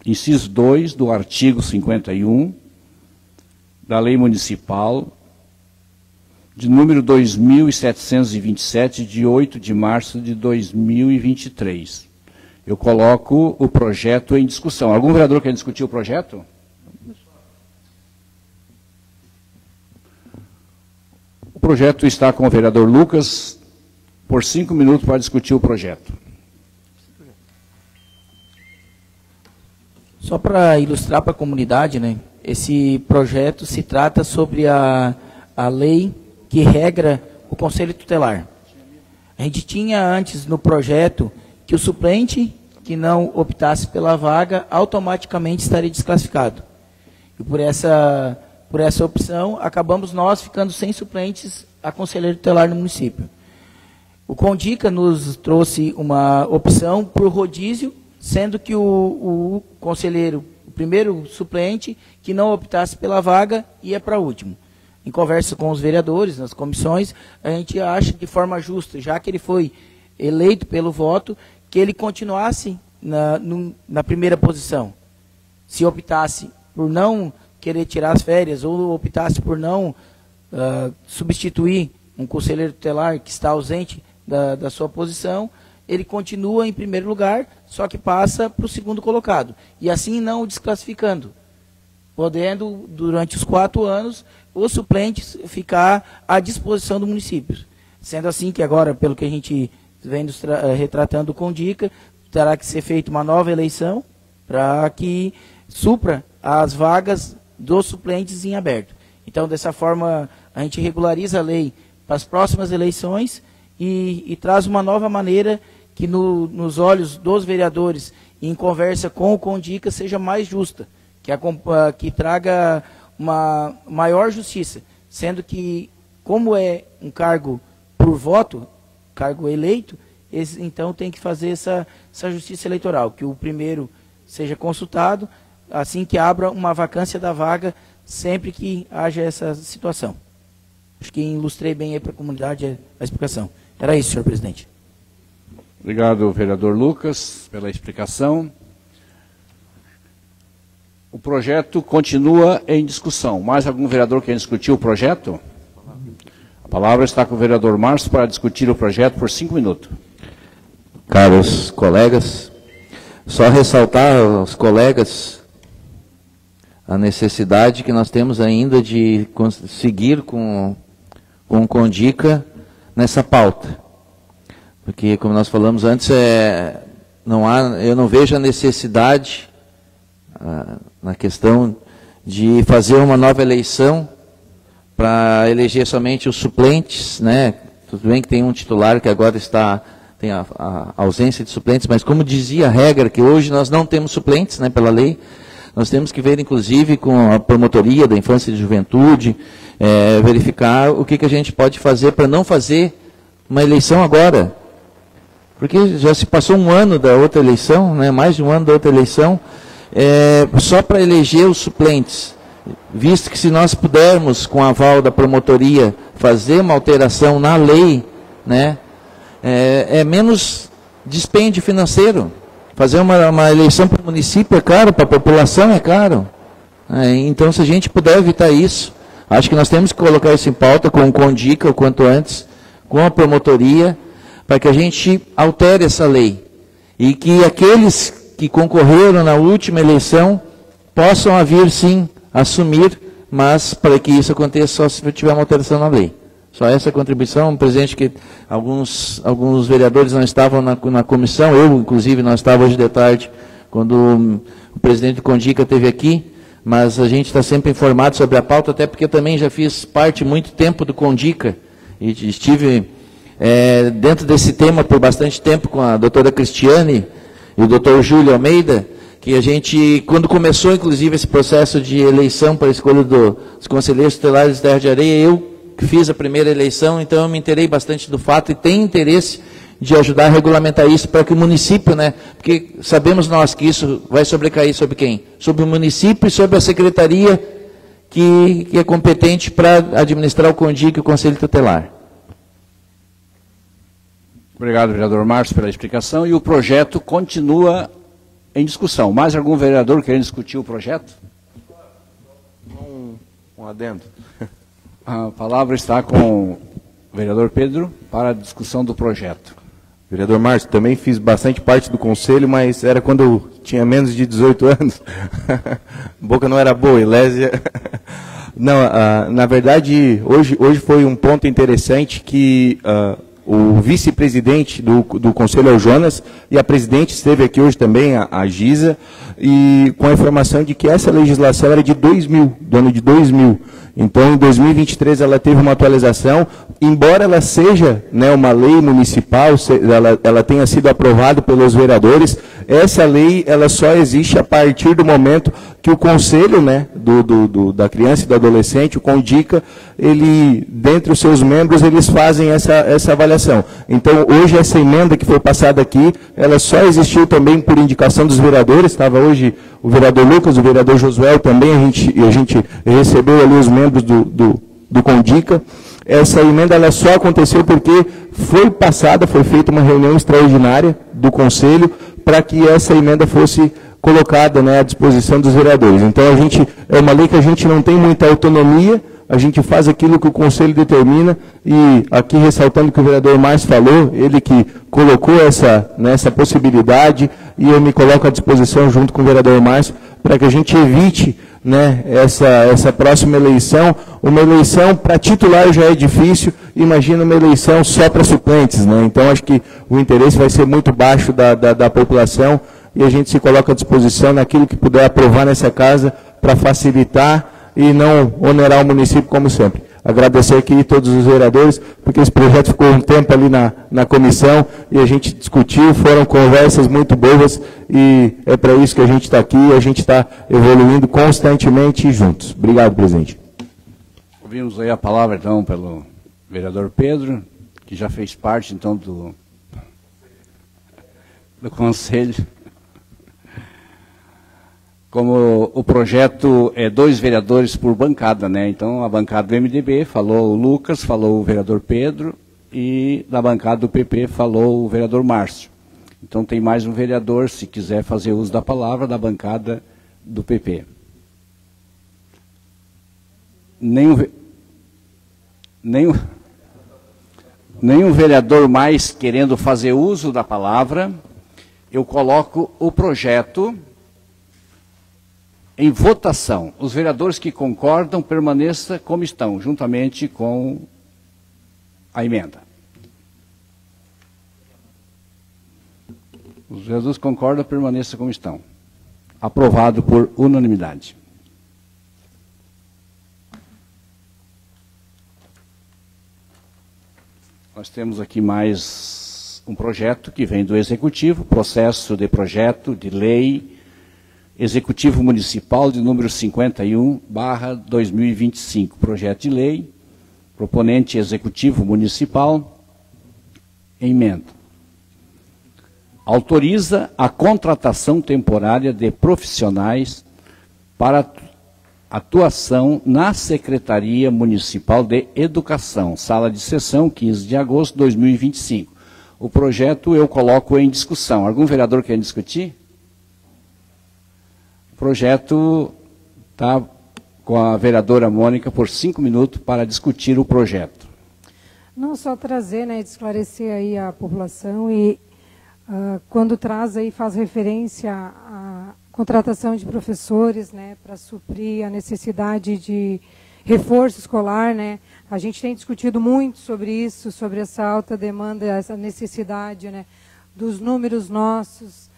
Inciso 2 do artigo 51 da Lei Municipal de número 2.727, de 8 de março de 2023. Eu coloco o projeto em discussão. Algum vereador quer discutir o projeto? O projeto está com o vereador Lucas por 5 minutos para discutir o projeto. Só para ilustrar para a comunidade, né, esse projeto se trata sobre a lei que regra o Conselho Tutelar. A gente tinha antes no projeto que o suplente que não optasse pela vaga automaticamente estaria desclassificado. E por essa opção, acabamos nós ficando sem suplentes a conselheiro tutelar no município. O Condica nos trouxe uma opção por rodízio, sendo que o conselheiro, o primeiro suplente, que não optasse pela vaga, ia para o último. Em conversa com os vereadores, nas comissões, a gente acha de forma justa, já que ele foi eleito pelo voto, que ele continuasse na primeira posição. Se optasse por não querer tirar as férias, ou optasse por não substituir um conselheiro tutelar que está ausente da sua posição, ele continua em primeiro lugar, só que passa para o segundo colocado. E assim não o desclassificando, podendo, durante os 4 anos, os suplentes ficar à disposição do município. Sendo assim que agora, pelo que a gente vem retratando com dica, terá que ser feita uma nova eleição para que supra as vagas dos suplentes em aberto. Então, dessa forma, a gente regulariza a lei para as próximas eleições e traz uma nova maneira que nos olhos dos vereadores, em conversa com o Condica, seja mais justa, que traga uma maior justiça, sendo que, como é um cargo por voto, cargo eleito, então tem que fazer essa justiça eleitoral, que o primeiro seja consultado, assim que abra uma vacância da vaga, sempre que haja essa situação. Acho que ilustrei bem aí para a comunidade a explicação. Era isso, senhor presidente. Obrigado, vereador Lucas, pela explicação. O projeto continua em discussão. Mais algum vereador quer discutir o projeto? A palavra está com o vereador Márcio para discutir o projeto por 5 minutos. Caros colegas, só ressaltar aos colegas a necessidade que nós temos ainda de seguir com o Condica nessa pauta. Porque, como nós falamos antes, eu não vejo a necessidade na questão de fazer uma nova eleição para eleger somente os suplentes, né? Tudo bem que tem um titular que agora tem a ausência de suplentes, mas como dizia a regra, que hoje nós não temos suplentes, né, pela lei, nós temos que ver, inclusive, com a promotoria da infância e juventude, verificar o que a gente pode fazer para não fazer uma eleição agora. Porque já se passou um ano da outra eleição, né, mais de um ano da outra eleição, só para eleger os suplentes. Visto que se nós pudermos, com a aval da promotoria, fazer uma alteração na lei, né, é menos dispêndio financeiro. Fazer uma eleição para o município é caro, para a população é caro. Então, se a gente puder evitar isso, acho que nós temos que colocar isso em pauta com o CONDICA o quanto antes, com a promotoria, para que a gente altere essa lei. E que aqueles que concorreram na última eleição possam vir, sim, assumir, mas para que isso aconteça só se tiver uma alteração na lei. Só essa contribuição, presidente, que alguns vereadores não estavam na comissão, eu, inclusive, não estava hoje de tarde, quando o presidente do CONDICA esteve aqui, mas a gente está sempre informado sobre a pauta, até porque eu também já fiz parte muito tempo do CONDICA, e estive dentro desse tema por bastante tempo com a doutora Cristiane e o doutor Júlio Almeida, que a gente, quando começou, inclusive, esse processo de eleição para a escolha dos conselheiros tutelares de Terra de Areia, eu que fiz a primeira eleição, então eu me inteirei bastante do fato e tenho interesse de ajudar a regulamentar isso para que o município, né, porque sabemos nós que isso vai sobrecair sobre quem? Sobre o município e sobre a secretaria que é competente para administrar o CONDIC e o Conselho Tutelar. Obrigado, vereador Márcio, pela explicação. E o projeto continua em discussão. Mais algum vereador querendo discutir o projeto? Um adendo. A palavra está com o vereador Pedro para a discussão do projeto. Vereador Márcio, também fiz bastante parte do conselho, mas era quando eu tinha menos de 18 anos. Boca não era boa, Elésia. Não, na verdade, hoje foi um ponto interessante que o vice-presidente do conselho é o Jonas, e a presidente esteve aqui hoje também, a Giza, e com a informação de que essa legislação era de 2000, do ano de 2000. Então, em 2023, ela teve uma atualização, embora ela seja, né, uma lei municipal, ela tenha sido aprovada pelos vereadores, essa lei ela só existe a partir do momento que o conselho, né, da criança e do adolescente, o CONDICA, ele, dentre os seus membros, eles fazem essa avaliação. Então, hoje, essa emenda que foi passada aqui, ela só existiu também por indicação dos vereadores, estava hoje o vereador Lucas, o vereador Josué também, a gente recebeu ali os membros do CONDICA. Essa emenda ela só aconteceu porque foi feita uma reunião extraordinária do Conselho para que essa emenda fosse colocada, né, à disposição dos vereadores. Então, é uma lei que a gente não tem muita autonomia, a gente faz aquilo que o Conselho determina, e aqui ressaltando que o vereador Márcio falou, ele que colocou essa possibilidade, e eu me coloco à disposição junto com o vereador Márcio, para que a gente evite, né, essa próxima eleição. Uma eleição para titular já é difícil, imagina uma eleição só para suplentes, né? Então, acho que o interesse vai ser muito baixo da população, e a gente se coloca à disposição naquilo que puder aprovar nessa casa para facilitar e não onerar o município, como sempre. Agradecer aqui todos os vereadores, porque esse projeto ficou um tempo ali na comissão e a gente discutiu, foram conversas muito boas, e é para isso que a gente está aqui, e a gente está evoluindo constantemente juntos. Obrigado, presidente. Ouvimos aí a palavra, então, pelo vereador Pedro, que já fez parte, então, do conselho. Como o projeto é 2 vereadores por bancada, né? Então, a bancada do MDB falou o Lucas, falou o vereador Pedro, e da bancada do PP falou o vereador Márcio. Então, tem mais um vereador, se quiser fazer uso da palavra, da bancada do PP. Nenhum vereador mais querendo fazer uso da palavra, eu coloco o projeto em votação. Os vereadores que concordam, permaneçam como estão, juntamente com a emenda. Os vereadores concordam, permaneçam como estão. Aprovado por unanimidade. Nós temos aqui mais um projeto que vem do Executivo, processo de projeto de lei Executivo Municipal de número 51/2025, projeto de lei, proponente Executivo Municipal, emenda. Autoriza a contratação temporária de profissionais para atuação na Secretaria Municipal de Educação, sala de sessão, 15 de agosto de 2025. O projeto eu coloco em discussão. Algum vereador quer discutir? O projeto está com a vereadora Mônica por 5 minutos para discutir o projeto. Não só trazer, né, esclarecer aí a população e quando traz aí, faz referência à contratação de professores, né, para suprir a necessidade de reforço escolar, né. A gente tem discutido muito sobre isso, sobre essa alta demanda, essa necessidade, né, dos números nossos.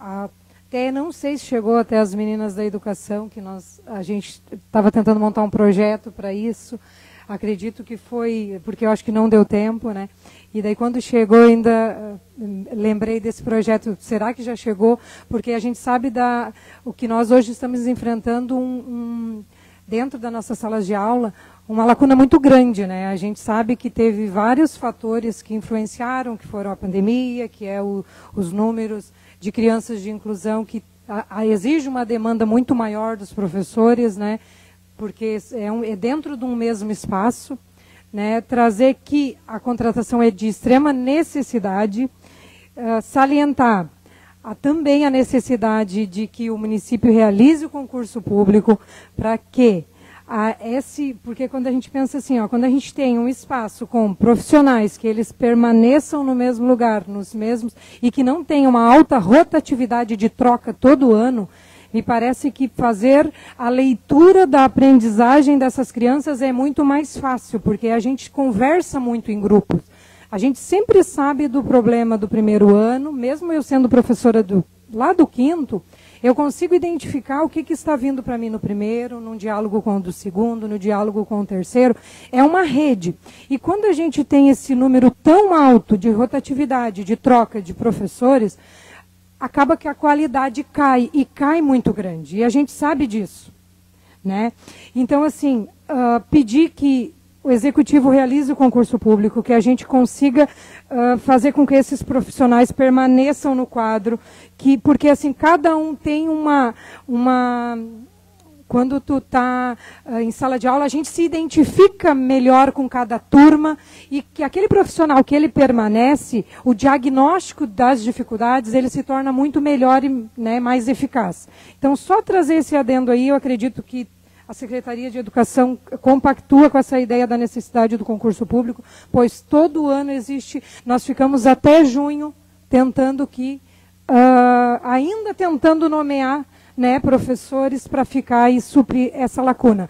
Até não sei se chegou até as meninas da educação, que a gente estava tentando montar um projeto para isso. Acredito que foi, porque eu acho que não deu tempo, né? E daí quando chegou ainda, lembrei desse projeto, será que já chegou? Porque a gente sabe o que nós hoje estamos enfrentando dentro das nossas salas de aula, uma lacuna muito grande, né? A gente sabe que teve vários fatores que influenciaram, que foram a pandemia, que é os números de crianças de inclusão, que exige uma demanda muito maior dos professores, né? Porque é dentro de um mesmo espaço, né? Trazer que a contratação é de extrema necessidade, salientar também a necessidade de que o município realize o concurso público para que porque quando a gente pensa assim, quando a gente tem um espaço com profissionais que eles permaneçam no mesmo lugar, nos mesmos, e que não tenham uma alta rotatividade de troca todo ano, me parece que fazer a leitura da aprendizagem dessas crianças é muito mais fácil, porque a gente conversa muito em grupos. A gente sempre sabe do problema do primeiro ano, mesmo eu sendo professora lá do quinto, eu consigo identificar o que está vindo para mim no primeiro, num diálogo com o do segundo, no diálogo com o terceiro. É uma rede. E quando a gente tem esse número tão alto de rotatividade, de troca de professores, acaba que a qualidade cai, e cai muito grande. E a gente sabe disso, né? Então, assim, pedir que o Executivo realize o concurso público, que a gente consiga fazer com que esses profissionais permaneçam no quadro, porque assim, cada um tem quando tu está em sala de aula, a gente se identifica melhor com cada turma, e que aquele profissional que ele permanece, o diagnóstico das dificuldades, ele se torna muito melhor e, né, mais eficaz. Então, só trazer esse adendo aí, eu acredito que a Secretaria de Educação compactua com essa ideia da necessidade do concurso público, pois todo ano existe, nós ficamos até junho tentando ainda tentando nomear, né, professores para ficar e suprir essa lacuna.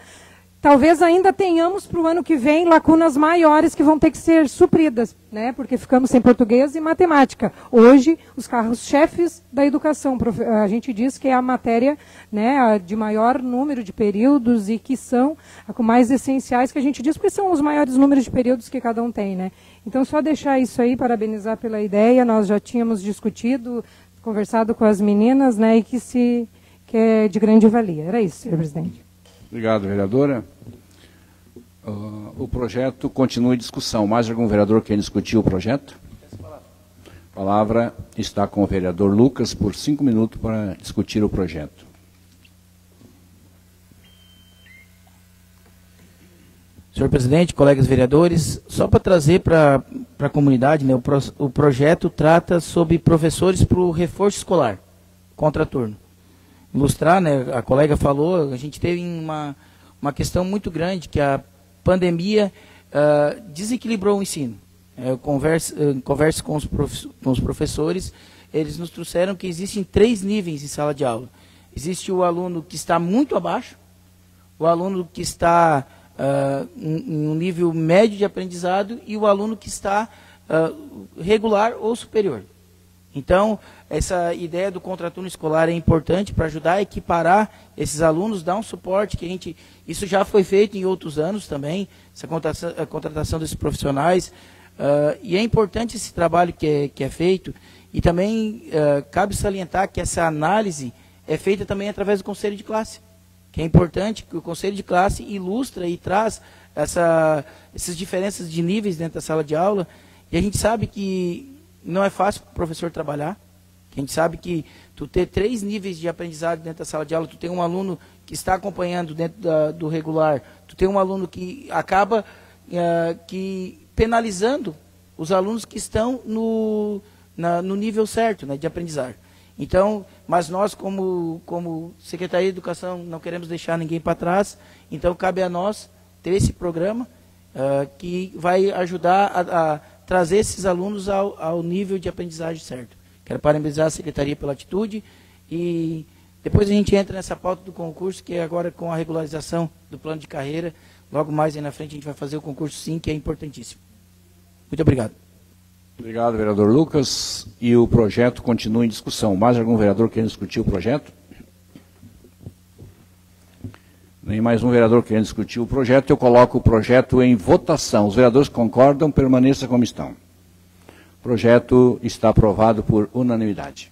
Talvez ainda tenhamos para o ano que vem lacunas maiores que vão ter que ser supridas, né, porque ficamos sem português e matemática. Hoje, os carros-chefes da educação, a gente diz que é a matéria, né, de maior número de períodos e que são mais essenciais, que a gente diz, porque são os maiores números de períodos que cada um tem, né. Então, só deixar isso aí, parabenizar pela ideia, nós já tínhamos discutido, conversado com as meninas, né, e que é de grande valia. Era isso, senhor presidente. Obrigado, vereadora. O projeto continua em discussão. Mais algum vereador quer discutir o projeto? A palavra está com o vereador Lucas por 5 minutos para discutir o projeto. Senhor presidente, colegas vereadores, só para trazer para a comunidade, né, o projeto trata sobre professores para o reforço escolar, contraturno. Ilustrar, né, a colega falou, a gente teve uma questão muito grande, que a pandemia desequilibrou o ensino. Eu converso com os professores, eles nos trouxeram que existem 3 níveis em sala de aula. Existe o aluno que está muito abaixo, o aluno que está em um nível médio de aprendizado e o aluno que está regular ou superior. Então, essa ideia do contraturno escolar é importante para ajudar a equiparar esses alunos, dar um suporte que isso já foi feito em outros anos também, a contratação desses profissionais, e é importante esse trabalho que é feito, e também cabe salientar que essa análise é feita também através do conselho de classe, que é importante que o conselho de classe ilustra e traz essas diferenças de níveis dentro da sala de aula, e a gente sabe que não é fácil para o professor trabalhar, a gente sabe que tu ter 3 níveis de aprendizado dentro da sala de aula, tu tem um aluno que está acompanhando dentro do regular, tu tem um aluno que acaba penalizando os alunos que estão no nível certo, né, de aprendizagem. Então, mas nós como Secretaria de Educação não queremos deixar ninguém para trás, então cabe a nós ter esse programa que vai ajudar a trazer esses alunos ao nível de aprendizagem certo. Quero parabenizar a Secretaria pela atitude e depois a gente entra nessa pauta do concurso, que é agora com a regularização do plano de carreira. Logo mais aí na frente a gente vai fazer o concurso sim, que é importantíssimo. Muito obrigado. Obrigado, vereador Lucas. E o projeto continua em discussão. Mais algum vereador querendo discutir o projeto? Nem mais um vereador querendo discutir o projeto. Eu coloco o projeto em votação. Os vereadores concordam, permaneça como estão. O projeto está aprovado por unanimidade.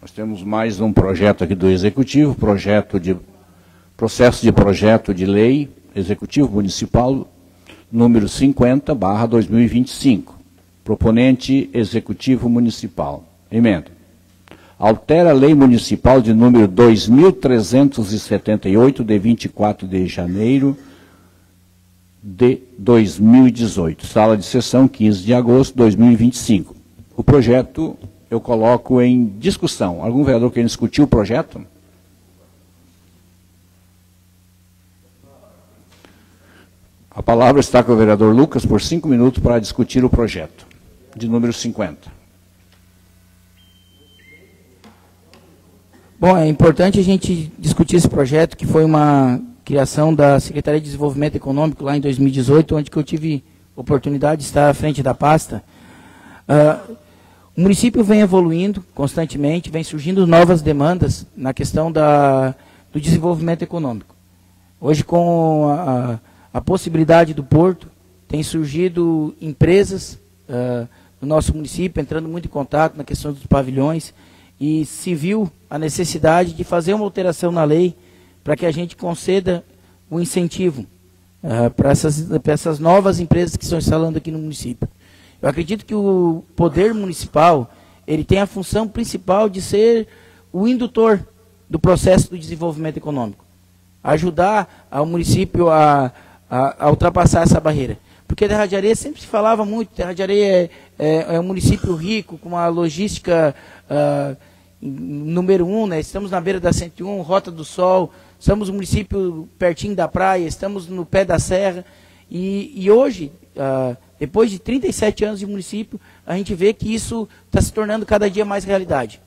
Nós temos mais um projeto aqui do Executivo, processo de projeto de lei Executivo Municipal número 50/2025. Proponente Executivo Municipal. Emenda. Altera a Lei Municipal de número 2.378, de 24 de janeiro de 2018. Sala de sessão, 15 de agosto de 2025. O projeto eu coloco em discussão. Algum vereador quer discutir o projeto? A palavra está com o vereador Lucas por 5 minutos para discutir o projeto, de número 50. Bom, é importante a gente discutir esse projeto, que foi uma criação da Secretaria de Desenvolvimento Econômico lá em 2018, onde que eu tive oportunidade de estar à frente da pasta. O município vem evoluindo constantemente, vem surgindo novas demandas na questão do desenvolvimento econômico. Hoje, com a possibilidade do porto, tem surgido empresas no nosso município, entrando muito em contato na questão dos pavilhões, e se viu a necessidade de fazer uma alteração na lei para que a gente conceda o incentivo para essas novas empresas que estão instalando aqui no município. Eu acredito que o poder municipal, ele tem a função principal de ser o indutor do processo do desenvolvimento econômico. Ajudar o município a ultrapassar essa barreira. Porque Terra de Areia sempre se falava muito, Terra de Areia é um município rico, com uma logística número 1, né? Estamos na beira da 101, Rota do Sol, somos um município pertinho da praia, estamos no pé da serra, e hoje, depois de 37 anos de município, a gente vê que isso está se tornando cada dia mais realidade.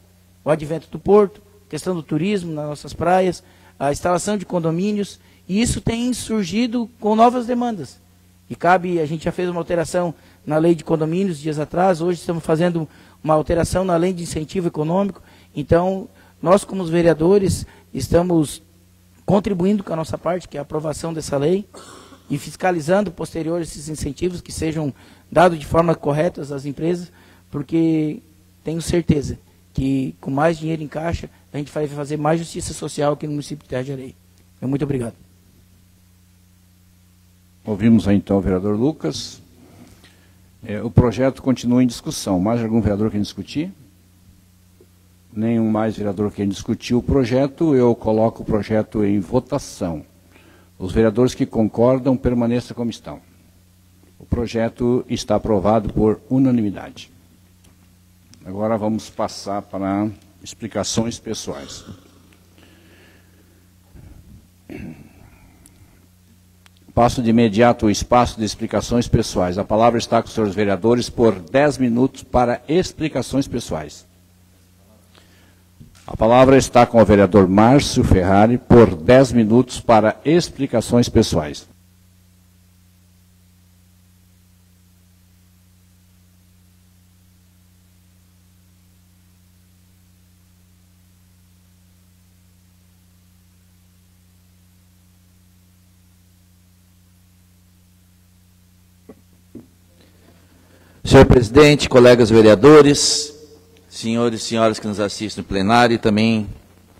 O advento do porto, questão do turismo nas nossas praias, a instalação de condomínios, e isso tem surgido com novas demandas. E a gente já fez uma alteração na lei de condomínios dias atrás, hoje estamos fazendo uma alteração na lei de incentivo econômico. Então, nós como os vereadores estamos contribuindo com a nossa parte, que é a aprovação dessa lei, e fiscalizando posterior esses incentivos que sejam dados de forma correta às empresas, porque tenho certeza que com mais dinheiro em caixa, a gente vai fazer mais justiça social aqui no município de Terra de Areia. Muito obrigado. Ouvimos aí então o vereador Lucas. O projeto continua em discussão. Mais algum vereador quer discutir? Nenhum mais vereador quer discutir o projeto. Eu coloco o projeto em votação. Os vereadores que concordam, permaneçam como estão. O projeto está aprovado por unanimidade. Agora vamos passar para explicações pessoais. Passo de imediato o espaço de explicações pessoais. A palavra está com os senhores vereadores por 10 minutos para explicações pessoais. A palavra está com o vereador Márcio Ferrari por 10 minutos para explicações pessoais. Senhor presidente, colegas vereadores, senhores e senhoras que nos assistem no plenário e também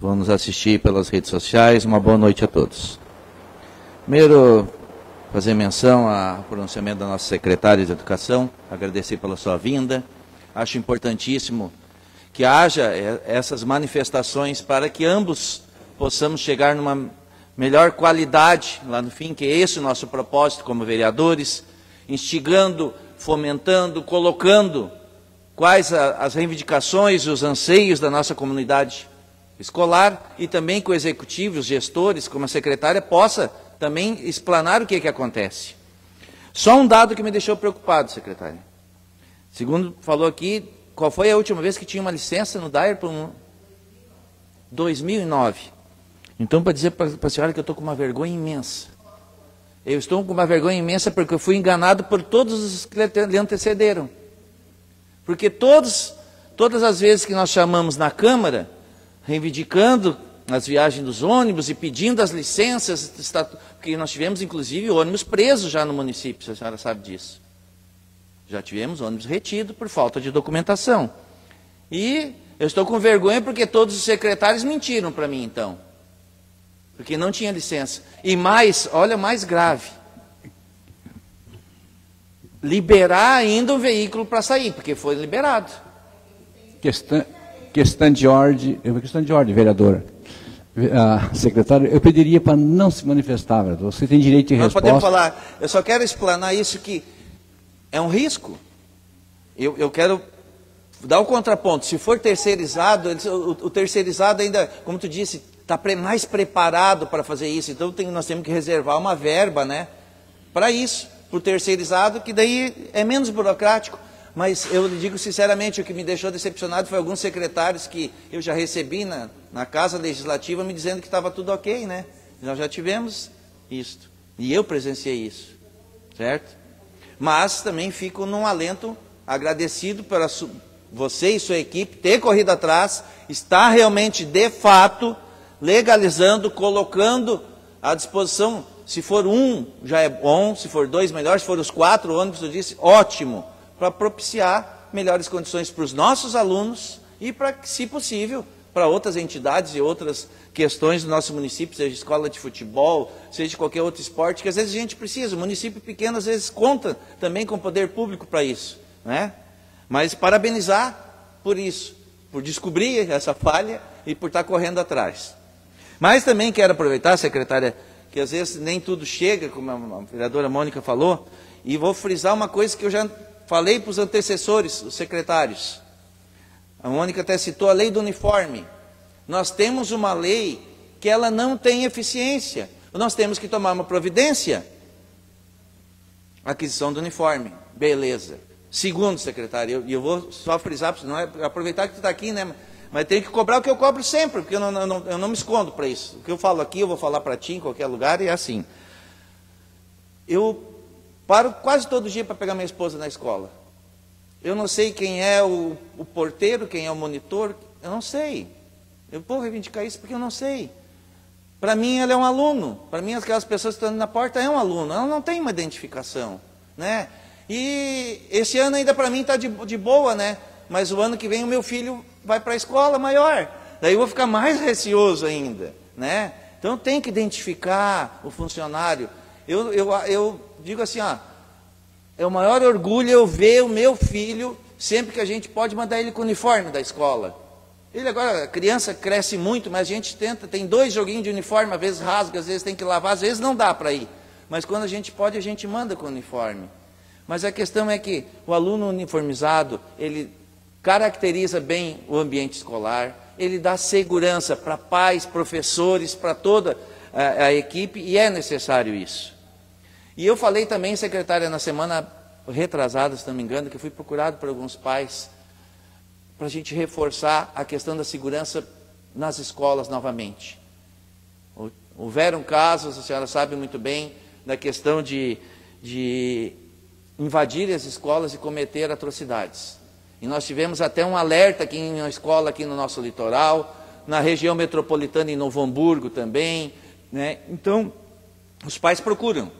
vão nos assistir pelas redes sociais, uma boa noite a todos. Primeiro, fazer menção ao pronunciamento da nossa secretária de Educação, agradecer pela sua vinda. Acho importantíssimo que haja essas manifestações para que ambos possamos chegar numa melhor qualidade lá no fim, que é esse o nosso propósito como vereadores, instigando, fomentando, colocando quais as reivindicações e os anseios da nossa comunidade escolar e também que o executivo, os gestores, como a secretária, possa também explanar o que acontece. Só um dado que me deixou preocupado, secretária. Segundo falou aqui, qual foi a última vez que tinha uma licença no DAER? 2009. Então, para dizer para a senhora que eu estou com uma vergonha imensa. Eu estou com uma vergonha imensa porque eu fui enganado por todos os que lhe antecederam. Porque todas as vezes que nós chamamos na Câmara, reivindicando as viagens dos ônibus e pedindo as licenças, porque nós tivemos inclusive ônibus presos já no município, se a senhora sabe disso. Já tivemos ônibus retido por falta de documentação. E eu estou com vergonha porque todos os secretários mentiram para mim então. Porque não tinha licença. E mais, olha, mais grave. Liberar ainda o veículo para sair, porque foi liberado. Questão de ordem, vereadora. Secretário, eu pediria para não se manifestar, vereador. Você tem direito de resposta. Nós podemos falar, eu só quero explanar isso que é um risco. Eu quero dar o contraponto. Se for terceirizado, o terceirizado ainda, como tu disse, está mais preparado para fazer isso. Então nós temos que reservar uma verba, né, para isso, para o terceirizado, que daí é menos burocrático. Mas eu lhe digo sinceramente, o que me deixou decepcionado foi alguns secretários que eu já recebi na Casa Legislativa me dizendo que estava tudo ok, né? Nós já tivemos isto. E eu presenciei isso, certo? Mas também fico num alento agradecido para você e sua equipe ter corrido atrás, está realmente, de fato, legalizando, colocando à disposição. Se for um, já é bom, se for dois, melhor, se for os 4 ônibus, eu disse, ótimo, para propiciar melhores condições para os nossos alunos e para, se possível, para outras entidades e outras questões do nosso município, seja escola de futebol, seja qualquer outro esporte, que às vezes a gente precisa. O município pequeno às vezes conta também com o poder público para isso, né? Mas parabenizar por isso, por descobrir essa falha e por estar correndo atrás. Mas também quero aproveitar, secretária, que às vezes nem tudo chega, como a vereadora Mônica falou, e vou frisar uma coisa que eu já falei para os antecessores, os secretários. A Mônica até citou a lei do uniforme. Nós temos uma lei que ela não tem eficiência. Nós temos que tomar uma providência. Aquisição do uniforme. Beleza. Segundo, secretário, eu vou só frisar, não é aproveitar que tu está aqui, né? Mas tem que cobrar o que eu cobro sempre, porque eu não me escondo para isso. O que eu falo aqui, eu vou falar para ti em qualquer lugar, e é assim. Eu paro quase todo dia para pegar minha esposa na escola. Eu não sei quem é o porteiro, quem é o monitor, eu não sei. Eu vou reivindicar isso porque eu não sei. Para mim, ela é um aluno. Para mim, aquelas pessoas que estão na porta é um aluno. Ela não tem uma identificação, né? E esse ano ainda para mim está de boa, né? Mas o ano que vem o meu filho vai para a escola maior. Daí eu vou ficar mais receoso ainda, né? Então tem que identificar o funcionário. Eu digo assim, ó, é o maior orgulho eu ver o meu filho sempre que a gente pode mandar ele com o uniforme da escola. Ele agora, a criança cresce muito, mas a gente tenta, tem 2 joguinhos de uniforme, às vezes rasga, às vezes tem que lavar, às vezes não dá para ir. Mas quando a gente pode, a gente manda com o uniforme. Mas a questão é que o aluno uniformizado, ele caracteriza bem o ambiente escolar, ele dá segurança para pais, professores, para toda a equipe, e é necessário isso. E eu falei também, secretária, na semana retrasada, se não me engano, que eu fui procurado por alguns pais para a gente reforçar a questão da segurança nas escolas novamente. Houveram casos, a senhora sabe muito bem, da questão de invadir as escolas e cometer atrocidades. E nós tivemos até um alerta aqui em uma escola aqui no nosso litoral, na região metropolitana em Novo Hamburgo também, né? Então, os pais procuram,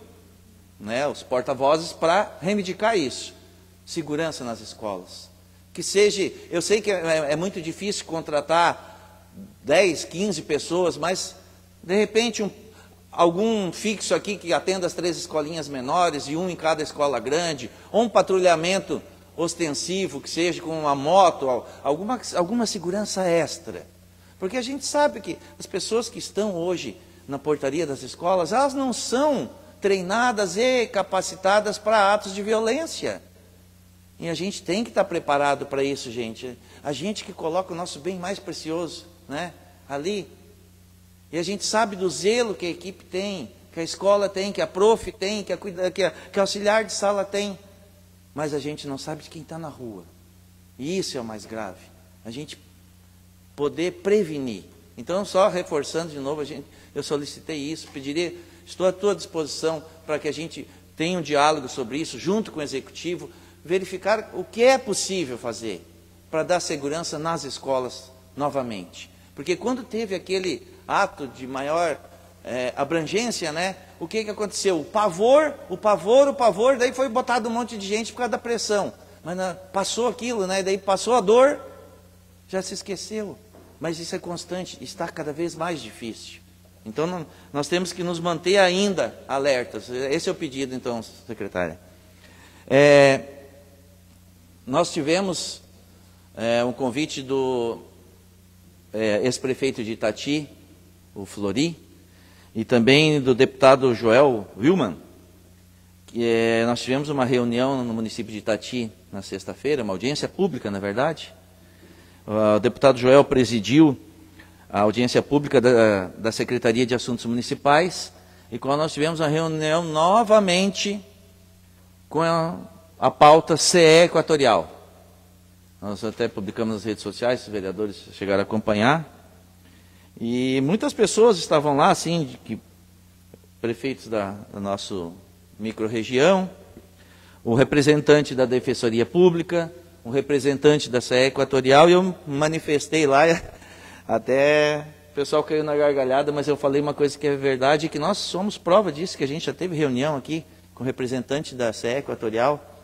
né, os porta-vozes para reivindicar isso. segurança nas escolas. Que seja, eu sei que é muito difícil contratar 10, 15 pessoas, mas de repente algum fixo aqui que atenda as 3 escolinhas menores e um em cada escola grande, ou um patrulhamento ostensivo, que seja com uma moto, alguma segurança extra. Porque a gente sabe que as pessoas que estão hoje na portaria das escolas, elas não são treinadas e capacitadas para atos de violência. E a gente tem que estar preparado para isso, gente. A gente que coloca o nosso bem mais precioso, né, ali. E a gente sabe do zelo que a equipe tem, que a escola tem, que a prof tem, que a auxiliar de sala tem. Mas a gente não sabe de quem está na rua. E isso é o mais grave. A gente poder prevenir. Então, só reforçando de novo, eu solicitei isso, pediria, estou à tua disposição para que a gente tenha um diálogo sobre isso, junto com o Executivo, verificar o que é possível fazer para dar segurança nas escolas novamente. Porque quando teve aquele ato de maior abrangência, né, o que aconteceu? O pavor, daí foi botado um monte de gente por causa da pressão. Mas passou aquilo, né, daí passou a dor, já se esqueceu. Mas isso é constante, está cada vez mais difícil. Então, nós temos que nos manter ainda alertas. Esse é o pedido, então, secretária. Nós tivemos um convite do ex-prefeito de Itati, o Flori, e também do deputado Joel Wilman, que nós tivemos uma reunião no município de Itati na sexta-feira, uma audiência pública, na verdade. O deputado Joel presidiu a audiência pública da Secretaria de Assuntos Municipais, e quando nós tivemos uma reunião novamente com a pauta CE Equatorial. Nós até publicamos nas redes sociais, os vereadores chegaram a acompanhar, e muitas pessoas estavam lá, assim, prefeitos da nossa microrregião, o representante da Defensoria Pública, o representante da CE Equatorial, e eu manifestei lá, até o pessoal caiu na gargalhada, mas eu falei uma coisa que é verdade, que nós somos prova disso, que a gente já teve reunião aqui com o representante da CE Equatorial,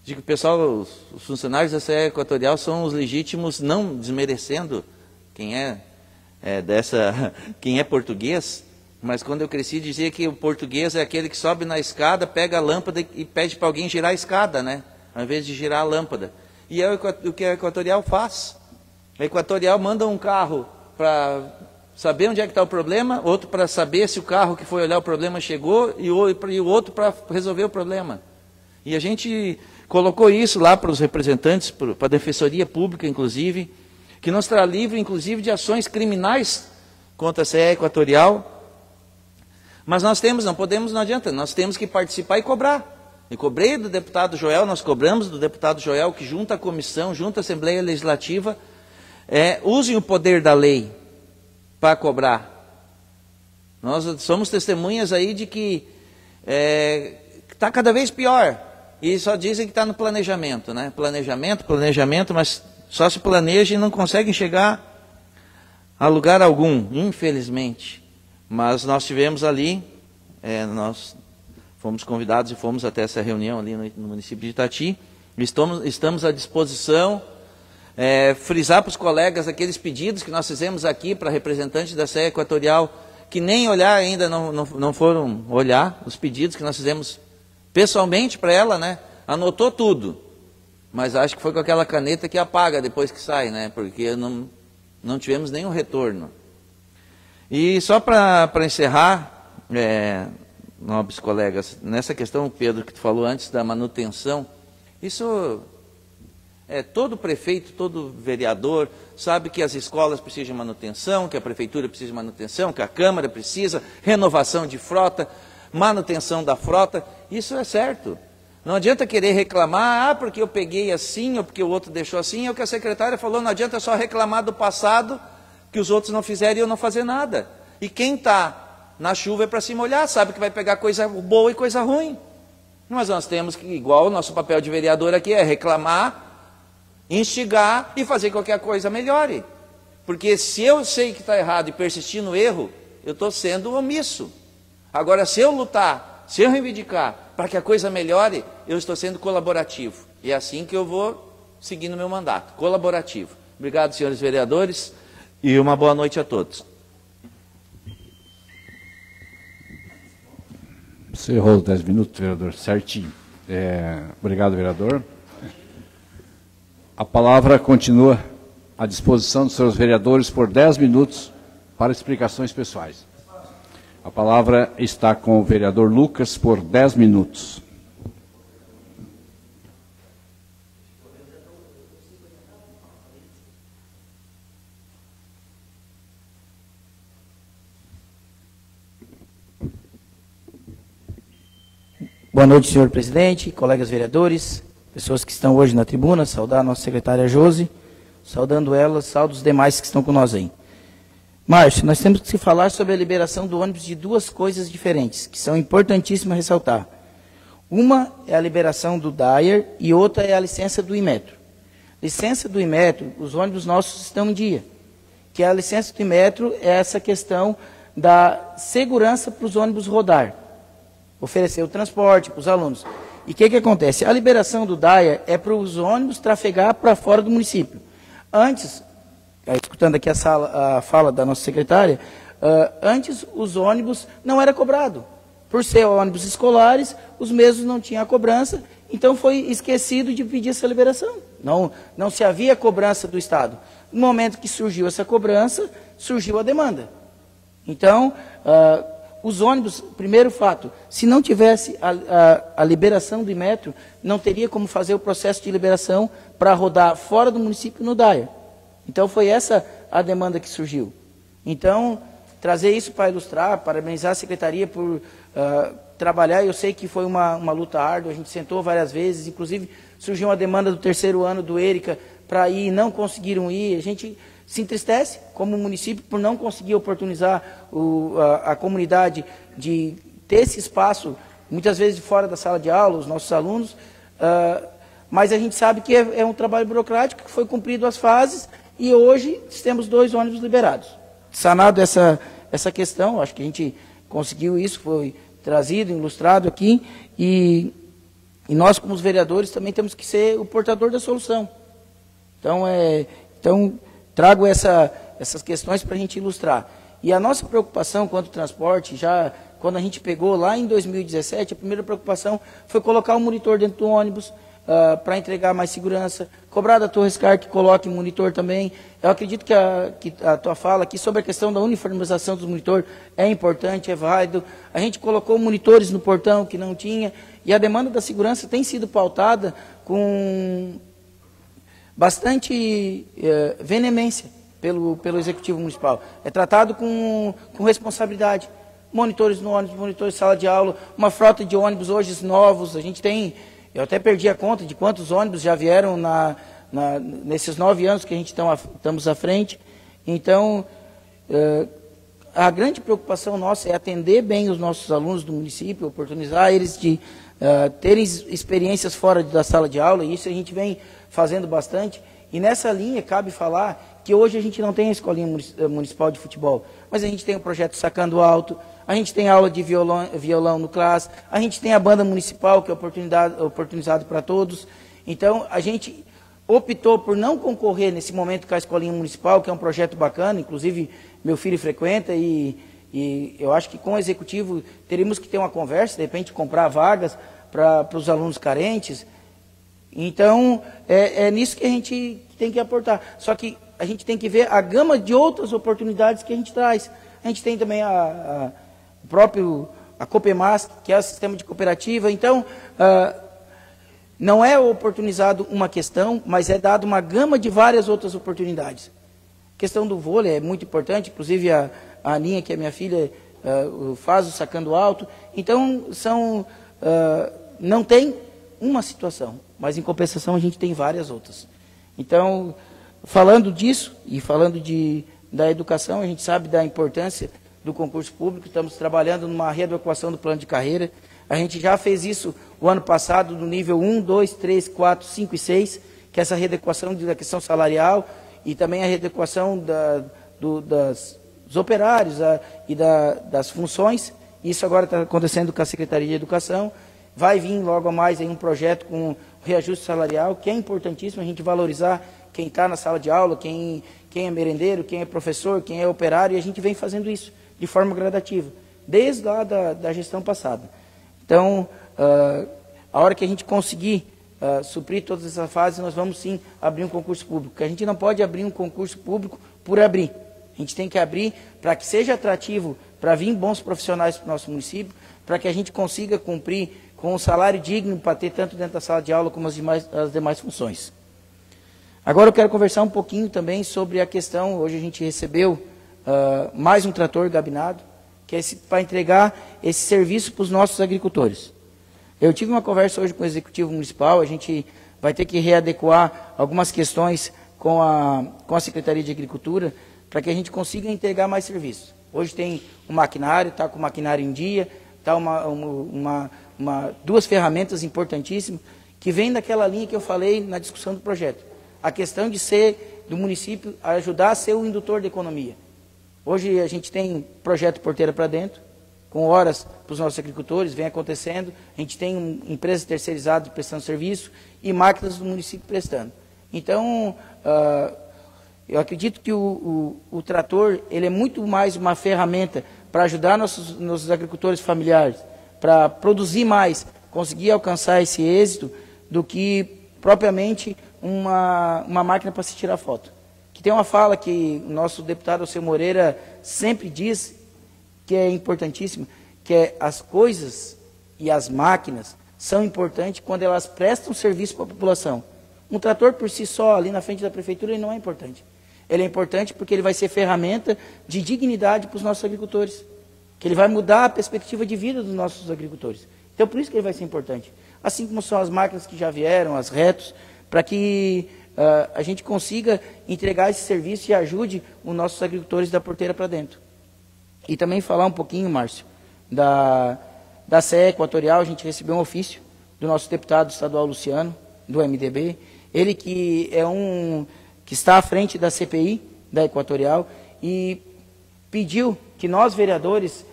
de que o pessoal, os funcionários da CE Equatorial são os legítimos, não desmerecendo quem quem é português, mas quando eu cresci dizia que o português é aquele que sobe na escada, pega a lâmpada e pede para alguém girar a escada, né? Ao invés de girar a lâmpada. E é o que a Equatorial faz. A Equatorial manda um carro para saber onde é que está o problema, outro para saber se o carro que foi olhar o problema chegou, e o outro para resolver o problema. E a gente colocou isso lá para os representantes, para a Defensoria Pública, inclusive, que nos está livre, inclusive, de ações criminais contra a CE Equatorial. Mas nós não adianta, nós temos que participar e cobrar. Eu cobrei do deputado Joel, nós cobramos do deputado Joel, que junto à comissão, junto à Assembleia Legislativa, usem o poder da lei para cobrar. Nós somos testemunhas aí de que está cada vez pior. E só dizem que está no planejamento, né? Planejamento, mas só se planeja e não conseguem chegar a lugar algum, infelizmente. Mas nós tivemos ali, nós fomos convidados e fomos até essa reunião ali no município de Itati. Estamos à disposição, frisar para os colegas aqueles pedidos que nós fizemos aqui para representantes da CE Equatorial, que nem olhar ainda, não foram olhar os pedidos que nós fizemos pessoalmente para ela, né? Anotou tudo, mas acho que foi com aquela caneta que apaga depois que sai, né? Porque não tivemos nenhum retorno. E só para encerrar, nobres colegas, nessa questão, Pedro, que tu falou antes da manutenção, isso todo prefeito, todo vereador sabe que as escolas precisam de manutenção, que a prefeitura precisa de manutenção, que a Câmara precisa, renovação de frota, manutenção da frota, isso é certo. Não adianta querer reclamar, porque eu peguei assim, ou porque o outro deixou assim, é o que a secretária falou, não adianta só reclamar do passado, que os outros não fizeram e eu não fazer nada. E quem está na chuva é para se molhar, sabe que vai pegar coisa boa e coisa ruim. Mas nós temos que, igual o nosso papel de vereador aqui, é reclamar, instigar e fazer qualquer coisa melhore. Porque se eu sei que está errado e persistir no erro, eu estou sendo omisso. Agora, se eu lutar, se eu reivindicar para que a coisa melhore, eu estou sendo colaborativo. E é assim que eu vou seguir no meu mandato, colaborativo. Obrigado, senhores vereadores, e uma boa noite a todos. Encerrou os 10 minutos, vereador, certinho. Obrigado, vereador. A palavra continua à disposição dos senhores vereadores por 10 minutos para explicações pessoais. A palavra está com o vereador Lucas por 10 minutos. Boa noite, senhor presidente, colegas vereadores, pessoas que estão hoje na tribuna, saudar a nossa secretária Josi, saudando ela, saudar os demais que estão com nós aí. Márcio, nós temos que se falar sobre a liberação do ônibus de duas coisas diferentes, que são importantíssimas ressaltar. Uma é a liberação do DAIR e outra é a licença do Inmetro. Licença do Inmetro, os ônibus nossos estão em dia, que a licença do Inmetro é essa questão da segurança para os ônibus rodar, oferecer o transporte para os alunos. E o que acontece? A liberação do DAIR é para os ônibus trafegar para fora do município. Antes, escutando aqui a fala da nossa secretária, antes os ônibus não era cobrado. Por ser ônibus escolares, os mesmos não tinham a cobrança, então foi esquecido de pedir essa liberação. Não se havia cobrança do Estado. No momento que surgiu essa cobrança, surgiu a demanda. Então, os ônibus, primeiro fato, se não tivesse a liberação do Inmetro, não teria como fazer o processo de liberação para rodar fora do município no DAIR. Então foi essa a demanda que surgiu. Então, trazer isso para ilustrar, parabenizar a secretaria por trabalhar, eu sei que foi uma luta árdua, a gente sentou várias vezes, inclusive surgiu uma demanda do terceiro ano do ERICA para ir, não conseguiram ir, a gente se entristece como município por não conseguir oportunizar a comunidade de ter esse espaço, muitas vezes fora da sala de aula, os nossos alunos, mas a gente sabe que é um trabalho burocrático, que foi cumprido as fases, e hoje temos 2 ônibus liberados. Sanado essa questão, acho que a gente conseguiu isso, foi trazido, ilustrado aqui, e nós, como os vereadores, também temos que ser o portador da solução. Então trago essas questões para a gente ilustrar. E a nossa preocupação quanto ao transporte, já quando a gente pegou lá em 2017, a primeira preocupação foi colocar um monitor dentro do ônibus para entregar mais segurança, cobrar da Torrescar que coloque monitor também. Eu acredito que a tua fala aqui sobre a questão da uniformização dos monitores é importante, é válido. A gente colocou monitores no portão que não tinha, e a demanda da segurança tem sido pautada com bastante veemência pelo Executivo Municipal. É tratado com responsabilidade. Monitores no ônibus, monitores de sala de aula, uma frota de ônibus hoje novos. A gente tem, eu até perdi a conta de quantos ônibus já vieram nesses 9 anos que a gente estamos à frente. Então, a grande preocupação nossa é atender bem os nossos alunos do município, oportunizar eles de terem experiências fora da sala de aula, e isso a gente vem fazendo bastante. E nessa linha cabe falar que hoje a gente não tem a escolinha municipal de futebol, mas a gente tem o projeto Sacando Alto, a gente tem aula de violão no classe, a gente tem a banda municipal, que é oportunizado para todos. Então, a gente optou por não concorrer nesse momento com a escolinha municipal, que é um projeto bacana, inclusive meu filho frequenta, e eu acho que com o executivo teríamos que ter uma conversa, de repente comprar vagas para os alunos carentes. Então, é nisso que a gente tem que aportar. Só que a gente tem que ver a gama de outras oportunidades que a gente traz. A gente tem também a Copemas, que é o sistema de cooperativa. Então, não é oportunizado uma questão, mas é dado uma gama de várias outras oportunidades. A questão do vôlei é muito importante, inclusive a Aninha, que é minha filha, faz o Sacando Alto. Então, não tem uma situação, mas em compensação a gente tem várias outras. Então, falando disso e falando da educação, a gente sabe da importância do concurso público, estamos trabalhando numa readequação do plano de carreira. A gente já fez isso o ano passado no nível 1, 2, 3, 4, 5 e 6, que é essa readequação da questão salarial e também a readequação dos operários e das funções. Isso agora está acontecendo com a Secretaria de Educação. vai vir logo a mais aí um projeto com reajuste salarial, que é importantíssimo a gente valorizar quem está na sala de aula, quem é merendeiro, quem é professor, quem é operário, e a gente vem fazendo isso de forma gradativa, desde lá da gestão passada. Então, a hora que a gente conseguir suprir todas essas fases, nós vamos sim abrir um concurso público, porque a gente não pode abrir um concurso público por abrir. A gente tem que abrir para que seja atrativo, para vir bons profissionais para o nosso município, para que a gente consiga cumprir com um salário digno para ter tanto dentro da sala de aula como as demais funções. Agora eu quero conversar um pouquinho também sobre a questão, hoje a gente recebeu mais um trator gabinado, que é para entregar esse serviço para os nossos agricultores. Eu tive uma conversa hoje com o Executivo Municipal, a gente vai ter que readequar algumas questões com a Secretaria de Agricultura, para que a gente consiga entregar mais serviços. Hoje tem o maquinário, está com o maquinário em dia, está duas ferramentas importantíssimas, que vêm daquela linha que eu falei na discussão do projeto. A questão de ser, do município, ajudar a ser o indutor da economia. Hoje a gente tem projeto Porteira para Dentro, com horas para os nossos agricultores, vem acontecendo. A gente tem empresas terceirizadas prestando serviço e máquinas do município prestando. Então, eu acredito que o trator ele é muito mais uma ferramenta para ajudar nossos agricultores familiares, para produzir mais, conseguir alcançar esse êxito, do que propriamente uma máquina para se tirar foto. Que tem uma fala que o nosso deputado Alceu Moreira sempre diz, que é importantíssima, que é as coisas e as máquinas são importantes quando elas prestam serviço para a população. Um trator por si só, ali na frente da prefeitura, ele não é importante. Ele é importante porque ele vai ser ferramenta de dignidade para os nossos agricultores, que ele vai mudar a perspectiva de vida dos nossos agricultores. Então, por isso que ele vai ser importante. Assim como são as máquinas que já vieram, as retos, para que a gente consiga entregar esse serviço e ajude os nossos agricultores da porteira para dentro. E também falar um pouquinho, Márcio, da CE Equatorial. A gente recebeu um ofício do nosso deputado estadual Luciano, do MDB, ele que é que está à frente da CPI, da Equatorial, e pediu que nós, vereadores,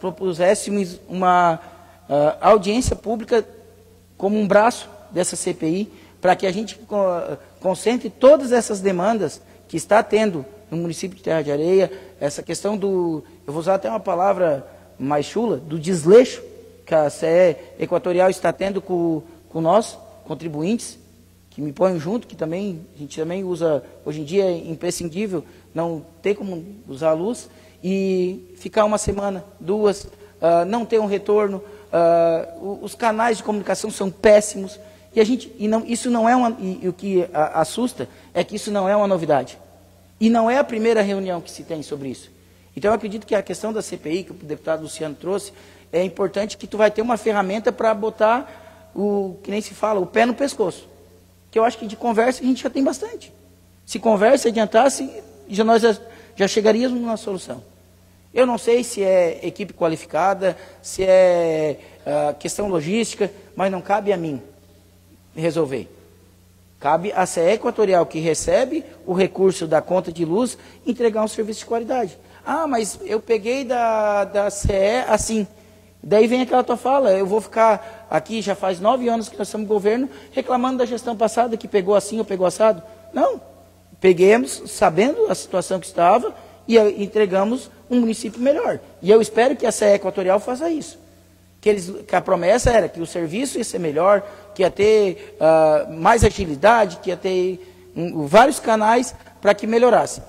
propuséssemos uma audiência pública como um braço dessa CPI, para que a gente concentre todas essas demandas que está tendo no município de Terra de Areia, essa questão eu vou usar até uma palavra mais chula, do desleixo que a CE Equatorial está tendo com nós, contribuintes, que me põem junto, que também a gente também usa, hoje em dia é imprescindível não ter como usar a luz, e ficar uma semana, duas, não ter um retorno, os canais de comunicação são péssimos, isso não é o que assusta é que isso não é uma novidade. E não é a primeira reunião que se tem sobre isso. Então eu acredito que a questão da CPI, que o deputado Luciano trouxe, é importante que tu vai ter uma ferramenta para botar que nem se fala, o pé no pescoço. Que eu acho que de conversa a gente já tem bastante. Se conversa adiantasse, nós já chegaríamos numa solução. Eu não sei se é equipe qualificada, se é questão logística, mas não cabe a mim resolver. Cabe à CE Equatorial, que recebe o recurso da conta de luz, entregar um serviço de qualidade. Ah, mas eu peguei da CE assim. Daí vem aquela tua fala, eu vou ficar aqui, já faz 9 anos que nós estamos no governo, reclamando da gestão passada, que pegou assim ou pegou assado. Não, peguemos, sabendo a situação que estava, e entregamos um município melhor. E eu espero que a CE Equatorial faça isso. Que a promessa era que o serviço ia ser melhor, que ia ter mais agilidade, que ia ter vários canais para que melhorasse.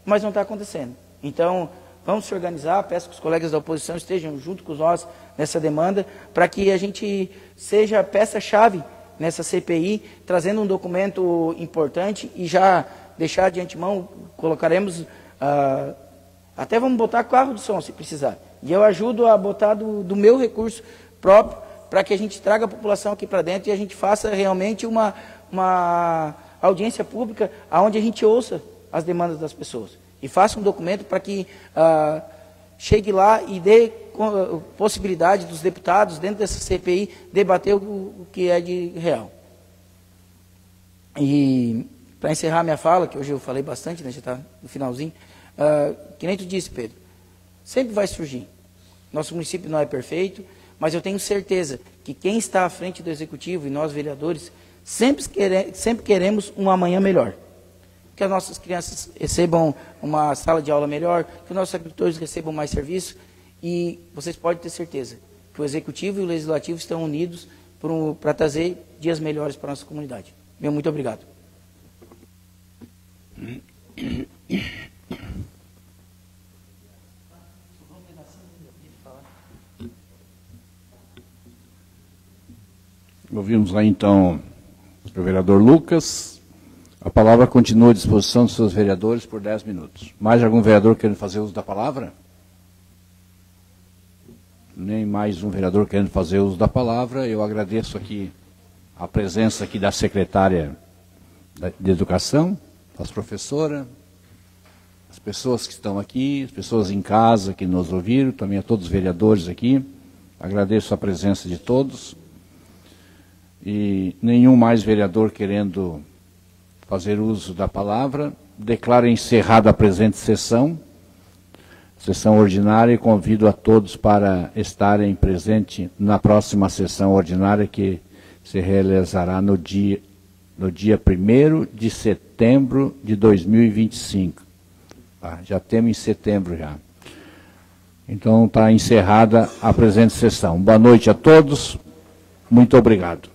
Mas não está acontecendo. Então, vamos se organizar, peço que os colegas da oposição estejam junto com nós nessa demanda, para que a gente seja peça-chave nessa CPI, trazendo um documento importante e já deixar de antemão, colocaremos, até vamos botar carro de som se precisar. E eu ajudo a botar do meu recurso próprio, para que a gente traga a população aqui para dentro e a gente faça realmente uma audiência pública onde a gente ouça as demandas das pessoas. E faça um documento para que chegue lá e dê possibilidade dos deputados, dentro dessa CPI, debater o que é de real. E, para encerrar minha fala, que hoje eu falei bastante, né, já está no finalzinho, que nem tu disse, Pedro, sempre vai surgir. Nosso município não é perfeito, Mas eu tenho certeza que quem está à frente do Executivo e nós, vereadores, sempre queremos um amanhã melhor. Que as nossas crianças recebam uma sala de aula melhor, que os nossos agricultores recebam mais serviço, e vocês podem ter certeza que o Executivo e o Legislativo estão unidos para trazer dias melhores para a nossa comunidade. Meu muito obrigado. Ouvimos aí então o vereador Lucas. A palavra continua à disposição dos seus vereadores por 10 minutos. Mais algum vereador querendo fazer uso da palavra? Nem mais um vereador querendo fazer uso da palavra. Eu agradeço aqui a presença aqui da secretária de Educação, das professoras, as pessoas que estão aqui, as pessoas em casa que nos ouviram, também a todos os vereadores aqui. Agradeço a presença de todos. E nenhum mais vereador querendo fazer uso da palavra. Declaro encerrada a presente sessão ordinária, e convido a todos para estarem presentes na próxima sessão ordinária, que se realizará no dia 1º de setembro de 2025. Já temos em setembro já. Então está encerrada a presente sessão. Boa noite a todos. Muito obrigado.